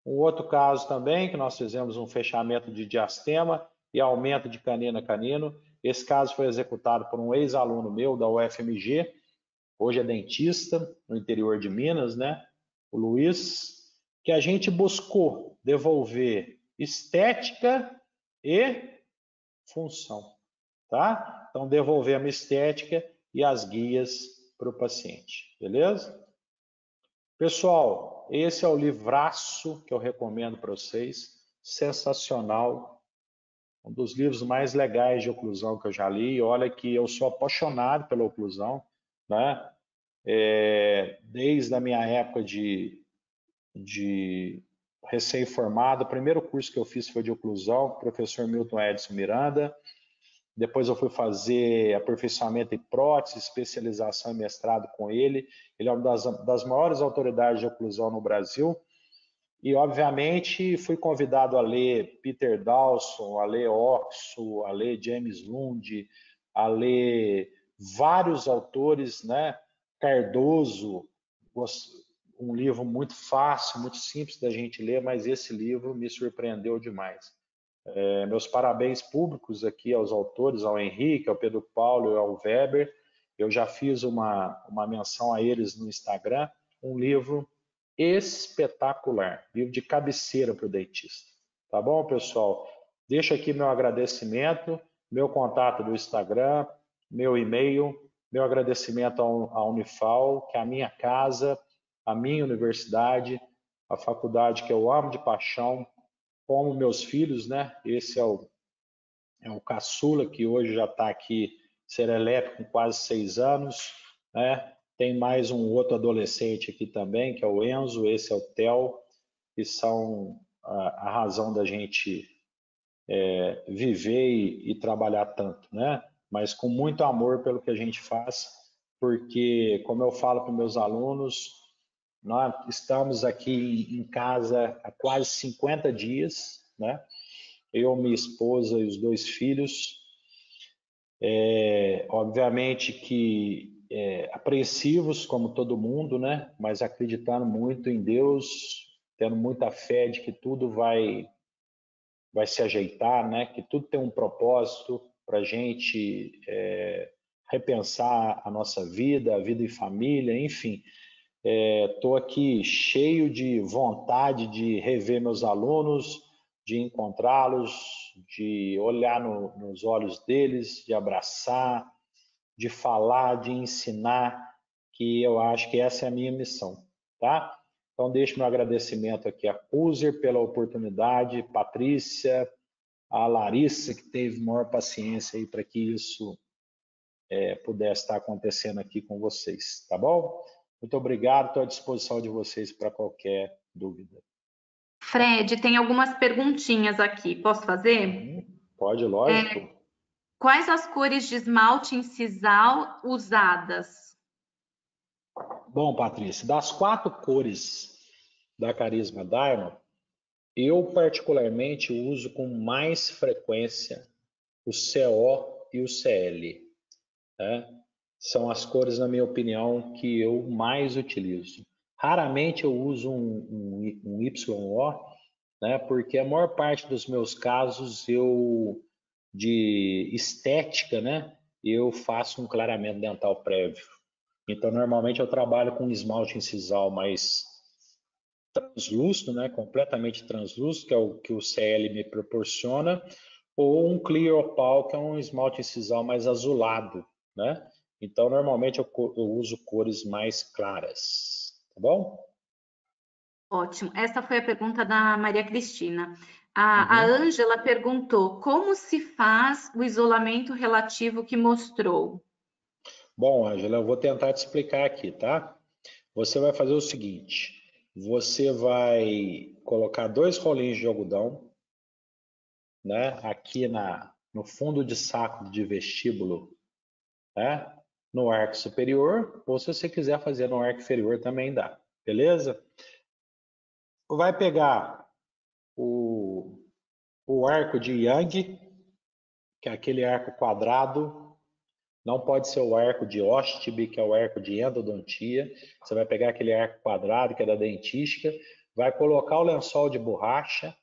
B: Um outro caso também, que nós fizemos um fechamento de diastema e aumento de canino a canino. Esse caso foi executado por um ex-aluno meu da UFMG, hoje é dentista, no interior de Minas, né? O Luiz, que a gente buscou devolver estética e função, tá? Então, devolvemos estética e as guias para o paciente, beleza? Pessoal, esse é o livraço que eu recomendo para vocês, sensacional, um dos livros mais legais de oclusão que eu já li. Olha que eu sou apaixonado pela oclusão, né? Desde a minha época de recém-formado, o primeiro curso que eu fiz foi de oclusão, professor Milton Edson Miranda. Depois eu fui fazer aperfeiçoamento em prótese, especialização e mestrado com ele. Ele é uma das maiores autoridades de oclusão no Brasil. E, obviamente, fui convidado a ler Peter Dawson, a ler Oxo, a ler James Lund, a ler vários autores, né? Cardoso, um livro muito fácil, muito simples da gente ler, mas esse livro me surpreendeu demais. Meus parabéns públicos aqui aos autores, ao Henrique, ao Pedro Paulo e ao Weber. Eu já fiz uma menção a eles no Instagram, um livro espetacular, livro de cabeceira para o dentista. Tá bom, pessoal? Deixo aqui meu agradecimento, meu contato do Instagram, meu e-mail, meu agradecimento à Unifal, que é a minha casa, a minha universidade, a faculdade que eu amo de paixão, como meus filhos, né? Esse é o caçula, que hoje já está aqui, serelepe, com quase 6 anos, né? Tem mais um outro adolescente aqui também, que é o Enzo, esse é o Theo, que são a razão da gente viver e trabalhar tanto, né? Mas com muito amor pelo que a gente faz, porque, como eu falo para meus alunos, nós estamos aqui em casa há quase 50 dias, né? Eu, minha esposa e os 2 filhos. Obviamente que apreensivos, como todo mundo, né? Mas acreditando muito em Deus, tendo muita fé de que tudo vai vai se ajeitar, né? Que tudo tem um propósito para a gente repensar a nossa vida, a vida em família, enfim. Estou aqui cheio de vontade de rever meus alunos, de encontrá-los, de olhar nos olhos deles, de abraçar, de falar, de ensinar, que eu acho que essa é a minha missão, tá? Então, deixo meu agradecimento aqui a Cuser pela oportunidade, Patrícia, a Larissa, que teve maior paciência aí para que isso pudesse estar acontecendo aqui com vocês, tá bom? Muito obrigado, estou à disposição de vocês para qualquer dúvida.
A: Fred, tem algumas perguntinhas aqui, posso fazer?
B: Pode, lógico.
A: Quais as cores de esmalte em sisal usadas?
B: Bom, Patrícia, das 4 cores da Carisma Diamond, eu particularmente uso com mais frequência o CO e o CL. Né? São as cores, na minha opinião, que eu mais utilizo. Raramente eu uso um YO, né? Porque a maior parte dos meus casos de estética, né? Eu faço um clareamento dental prévio. Então, normalmente eu trabalho com um esmalte incisal mais translúcido, né? Completamente translúcido, que é o que o CL me proporciona, ou um Clear Opal, que é um esmalte incisal mais azulado, né? Então, normalmente eu uso cores mais claras, tá bom?
A: Ótimo. Essa foi a pergunta da Maria Cristina. A Ângela perguntou: como se faz o isolamento relativo que mostrou?
B: Bom, Ângela, eu vou tentar te explicar aqui, tá? Você vai fazer o seguinte: você vai colocar 2 rolinhos de algodão, né? Aqui no fundo de saco de vestíbulo, né? No arco superior, ou se você quiser fazer no arco inferior também dá, beleza? Vai pegar o arco de Yang, que é aquele arco quadrado, não pode ser o arco de Ostby, que é o arco de endodontia. Você vai pegar aquele arco quadrado, que é da dentística, vai colocar o lençol de borracha,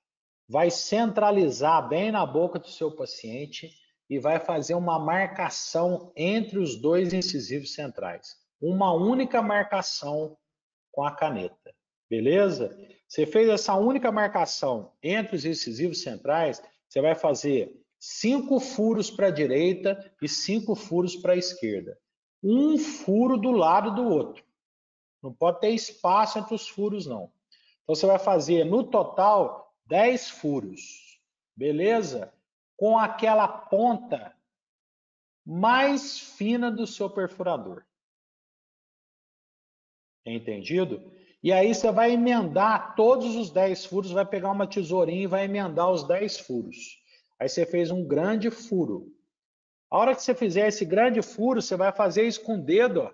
B: vai centralizar bem na boca do seu paciente e vai fazer uma marcação entre os 2 incisivos centrais. Uma única marcação com a caneta, beleza? Você fez essa única marcação entre os incisivos centrais, você vai fazer 5 furos para a direita e 5 furos para a esquerda. Um furo do lado do outro. Não pode ter espaço entre os furos, não. Então, você vai fazer, no total, 10 furos, beleza? Com aquela ponta mais fina do seu perfurador. Entendido? E aí você vai emendar todos os 10 furos, vai pegar uma tesourinha e vai emendar os 10 furos. Aí você fez um grande furo. A hora que você fizer esse grande furo, você vai fazer isso com o dedo, ó.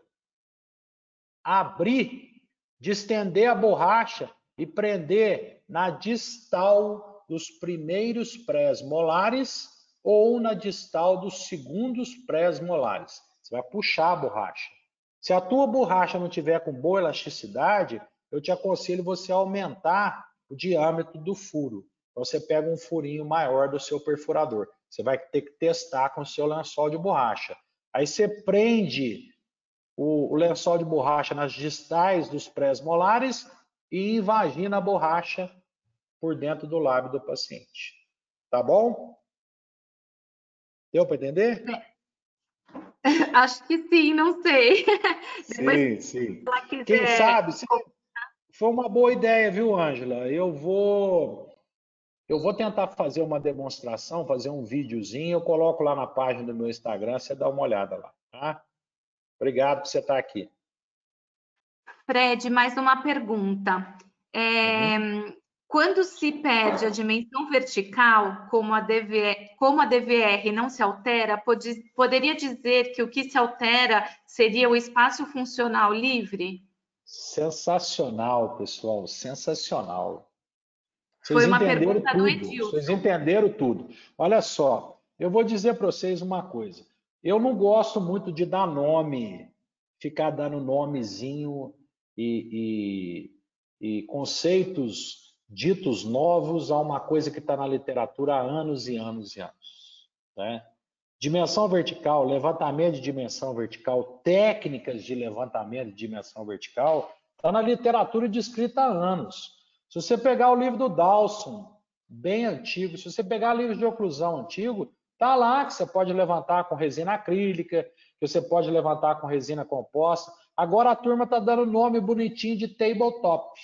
B: Abrir, distender a borracha e prender na distal dos primeiros pré-molares ou na distal dos segundos pré-molares. Você vai puxar a borracha. Se a tua borracha não tiver com boa elasticidade, eu te aconselho você a aumentar o diâmetro do furo. Então você pega um furinho maior do seu perfurador. Você vai ter que testar com o seu lençol de borracha. Aí você prende o lençol de borracha nas distais dos pré-molares e invagina a borracha por dentro do lábio do paciente. Tá bom? Deu para entender?
A: Acho que sim, não sei.
B: Sim, sim.
A: Se ela
B: Quem
A: quiser.
B: sabe, foi uma boa ideia, viu, Ângela? Eu vou tentar fazer uma demonstração, fazer um videozinho, eu coloco lá na página do meu Instagram, você dá uma olhada lá, tá? Obrigado por você estar aqui.
A: Fred, mais uma pergunta. Quando se perde a dimensão vertical, como a DVR não se altera, poderia dizer que o que se altera seria o espaço funcional livre?
B: Sensacional, pessoal, sensacional.
A: Foi
B: Vocês
A: uma
B: entenderam
A: pergunta do
B: tudo, vocês
A: Edilson.
B: entenderam tudo. Olha só, eu vou dizer para vocês uma coisa. Eu não gosto muito de dar nome, ficar dando nomezinho e conceitos ditos novos a uma coisa que está na literatura há anos e anos e anos, né? Dimensão vertical, levantamento de dimensão vertical, técnicas de levantamento de dimensão vertical, está na literatura descrita há anos. Se você pegar o livro do Dawson, bem antigo, se você pegar livros de oclusão antigo, está lá que você pode levantar com resina acrílica, que você pode levantar com resina composta. Agora a turma está dando nome bonitinho de tabletop,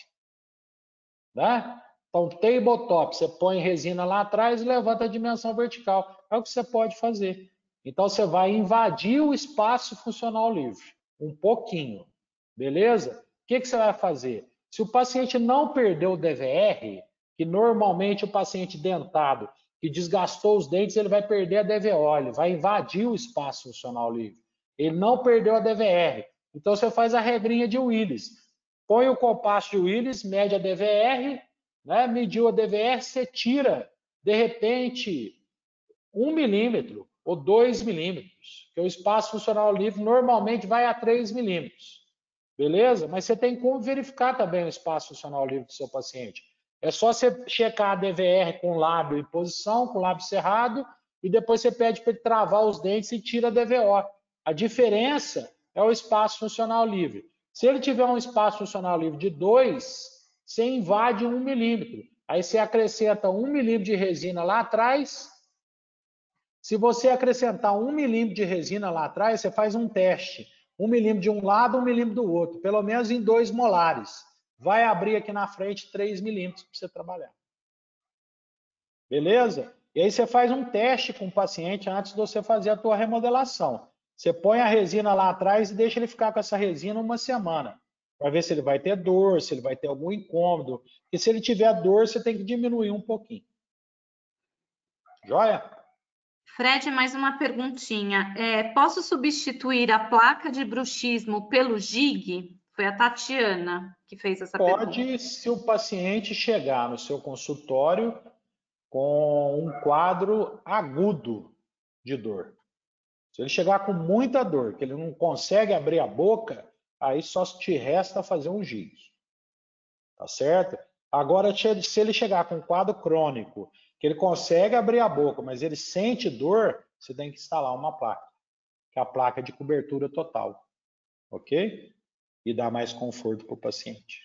B: né? Então, tabletop, você põe resina lá atrás e levanta a dimensão vertical. É o que você pode fazer. Então, você vai invadir o espaço funcional livre, um pouquinho, beleza? O que você vai fazer? Se o paciente não perdeu o DVR, que normalmente o paciente dentado que desgastou os dentes, ele vai perder a DVO, ele vai invadir o espaço funcional livre. Ele não perdeu a DVR. Então, você faz a regrinha de Willis. Põe o compasso de Willis, mede a DVR, né? Mediu a DVR, você tira, de repente, 1 milímetro ou 2 milímetros, que o espaço funcional livre normalmente vai a 3 milímetros. Beleza? Mas você tem como verificar também o espaço funcional livre do seu paciente. É só você checar a DVR com o lábio em posição, com o lábio cerrado, e depois você pede para ele travar os dentes e tira a DVO. A diferença é o espaço funcional livre. Se ele tiver um espaço funcional livre de 2, você invade 1 milímetro. Aí você acrescenta 1 milímetro de resina lá atrás. Se você acrescentar 1 milímetro de resina lá atrás, você faz um teste. 1 milímetro de um lado, 1 milímetro do outro. Pelo menos em 2 molares. Vai abrir aqui na frente 3 milímetros para você trabalhar. Beleza? E aí você faz um teste com o paciente antes de você fazer a tua remodelação. Você põe a resina lá atrás e deixa ele ficar com essa resina uma semana. Para ver se ele vai ter dor, se ele vai ter algum incômodo. E se ele tiver dor, você tem que diminuir um pouquinho. Joia?
A: Fred, mais uma perguntinha. Posso substituir a placa de bruxismo pelo GIG? Foi a Tatiana que fez essa pergunta.
B: Pode, se o paciente chegar no seu consultório com um quadro agudo de dor. Se ele chegar com muita dor, que ele não consegue abrir a boca, aí só te resta fazer um GIG. Tá certo? Agora, se ele chegar com um quadro crônico, que ele consegue abrir a boca, mas ele sente dor, você tem que instalar uma placa, que é a placa de cobertura total. Ok? E dá mais conforto para o paciente.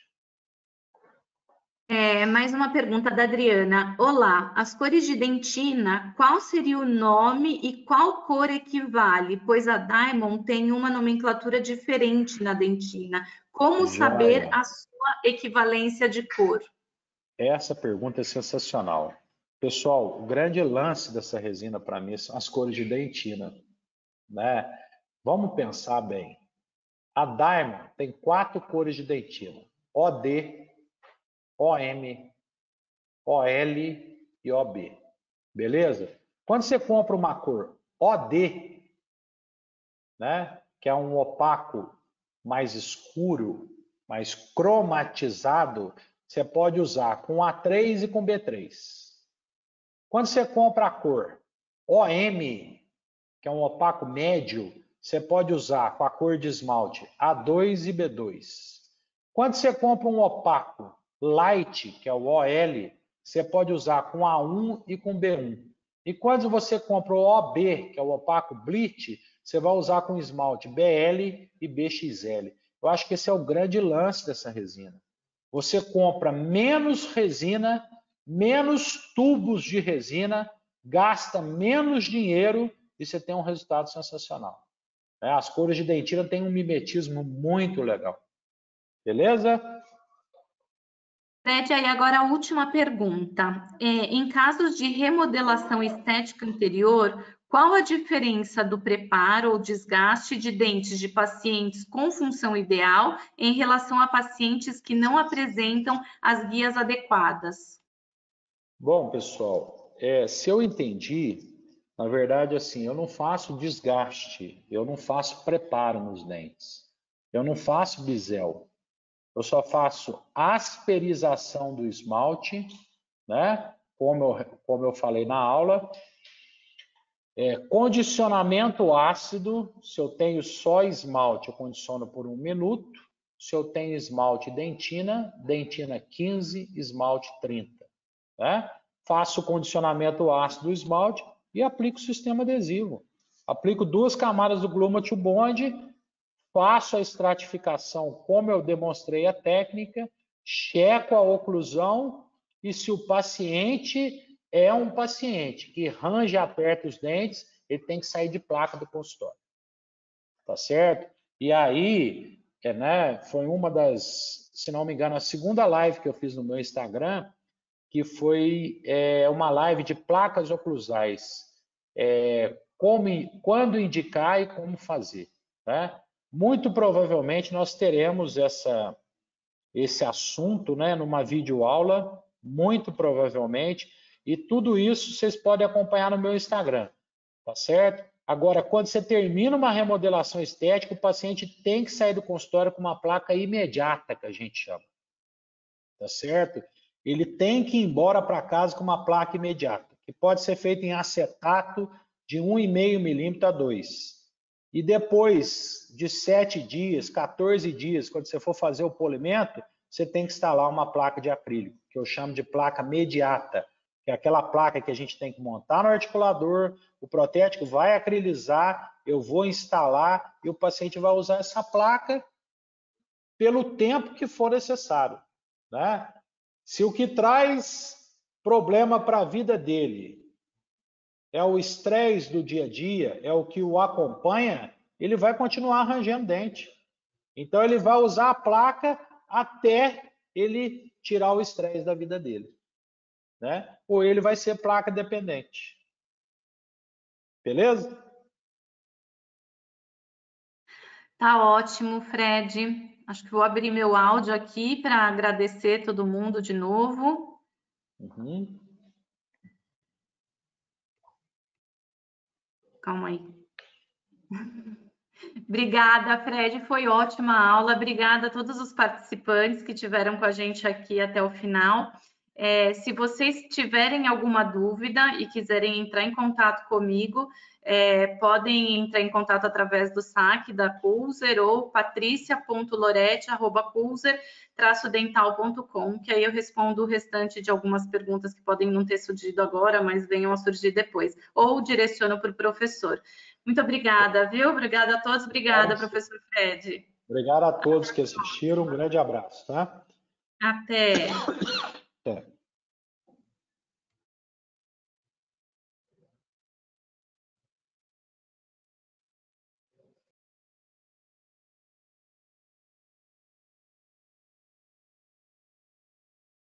A: Mais uma pergunta da Adriana. Olá, as cores de dentina, qual seria o nome e qual cor equivale? Pois a Diamond tem uma nomenclatura diferente na dentina. Como saber a sua equivalência de cor?
B: Essa pergunta é sensacional. Pessoal, o grande lance dessa resina para mim são as cores de dentina, né? Vamos pensar bem. A Diamond tem 4 cores de dentina: OD, OM, OL e OB. Beleza? Quando você compra uma cor OD, né, que é um opaco mais escuro, mais cromatizado, você pode usar com A3 e com B3. Quando você compra a cor OM, que é um opaco médio, você pode usar com a cor de esmalte A2 e B2. Quando você compra um opaco light, que é o OL, você pode usar com A1 e com B1. E quando você compra o OB, que é o opaco bleach, você vai usar com esmalte BL e BXL. Eu acho que esse é o grande lance dessa resina. Você compra menos resina, menos tubos de resina, gasta menos dinheiro e você tem um resultado sensacional. As cores de dentina têm um mimetismo muito legal. Beleza?
A: Fred, aí agora a última pergunta. Em casos de remodelação estética anterior, qual a diferença do preparo ou desgaste de dentes de pacientes com função ideal em relação a pacientes que não apresentam as guias adequadas?
B: Bom, pessoal, se eu entendi, na verdade, assim, eu não faço desgaste, eu não faço preparo nos dentes, eu não faço bisel, eu só faço asperização do esmalte, né? Como eu falei na aula, condicionamento ácido, se eu tenho só esmalte, eu condiciono por 1 minuto, se eu tenho esmalte dentina, dentina 15, esmalte 30. Né? Faço o condicionamento ácido do esmalte e aplico o sistema adesivo. Aplico 2 camadas do Glumat Bond, faço a estratificação como eu demonstrei a técnica, checo a oclusão e se o paciente é um paciente que range e aperta os dentes, ele tem que sair de placa do consultório. Tá certo? E aí, né, foi uma das, se não me engano, a segunda live que eu fiz no meu Instagram, que foi uma live de placas oclusais. Quando indicar e como fazer. Tá? Muito provavelmente nós teremos esse assunto, né, numa videoaula, muito provavelmente, e tudo isso vocês podem acompanhar no meu Instagram, tá certo? Agora, quando você termina uma remodelação estética, o paciente tem que sair do consultório com uma placa imediata, que a gente chama, tá certo? Ele tem que ir embora para casa com uma placa imediata, que pode ser feita em acetato de 1,5 milímetro a 2. E depois de 7 dias, 14 dias, quando você for fazer o polimento, você tem que instalar uma placa de acrílico, que eu chamo de placa mediata, que é aquela placa que a gente tem que montar no articulador, o protético vai acrilizar, eu vou instalar e o paciente vai usar essa placa pelo tempo que for necessário. Né? Se o que traz problema para a vida dele é o estresse do dia a dia, é o que o acompanha, ele vai continuar arranjando dente. Então, ele vai usar a placa até ele tirar o estresse da vida dele. Né? Ou ele vai ser placa dependente. Beleza?
A: Tá ótimo, Fred. Acho que vou abrir meu áudio aqui para agradecer todo mundo de novo.
B: Uhum.
A: Calma aí. Obrigada, Fred. Foi ótima a aula. Obrigada a todos os participantes que tiveram com a gente aqui até o final. Se vocês tiverem alguma dúvida e quiserem entrar em contato comigo, podem entrar em contato através do saque da Coulser ou patricia.lorete@coulser-dental.com, que aí eu respondo o restante de algumas perguntas que podem não ter surgido agora, mas venham a surgir depois, ou direciono para o professor. Muito obrigada, viu? Obrigada a todos. Obrigada, professor Fred.
B: Obrigado a todos que assistiram. Um grande abraço, tá?
A: Até.
B: Até.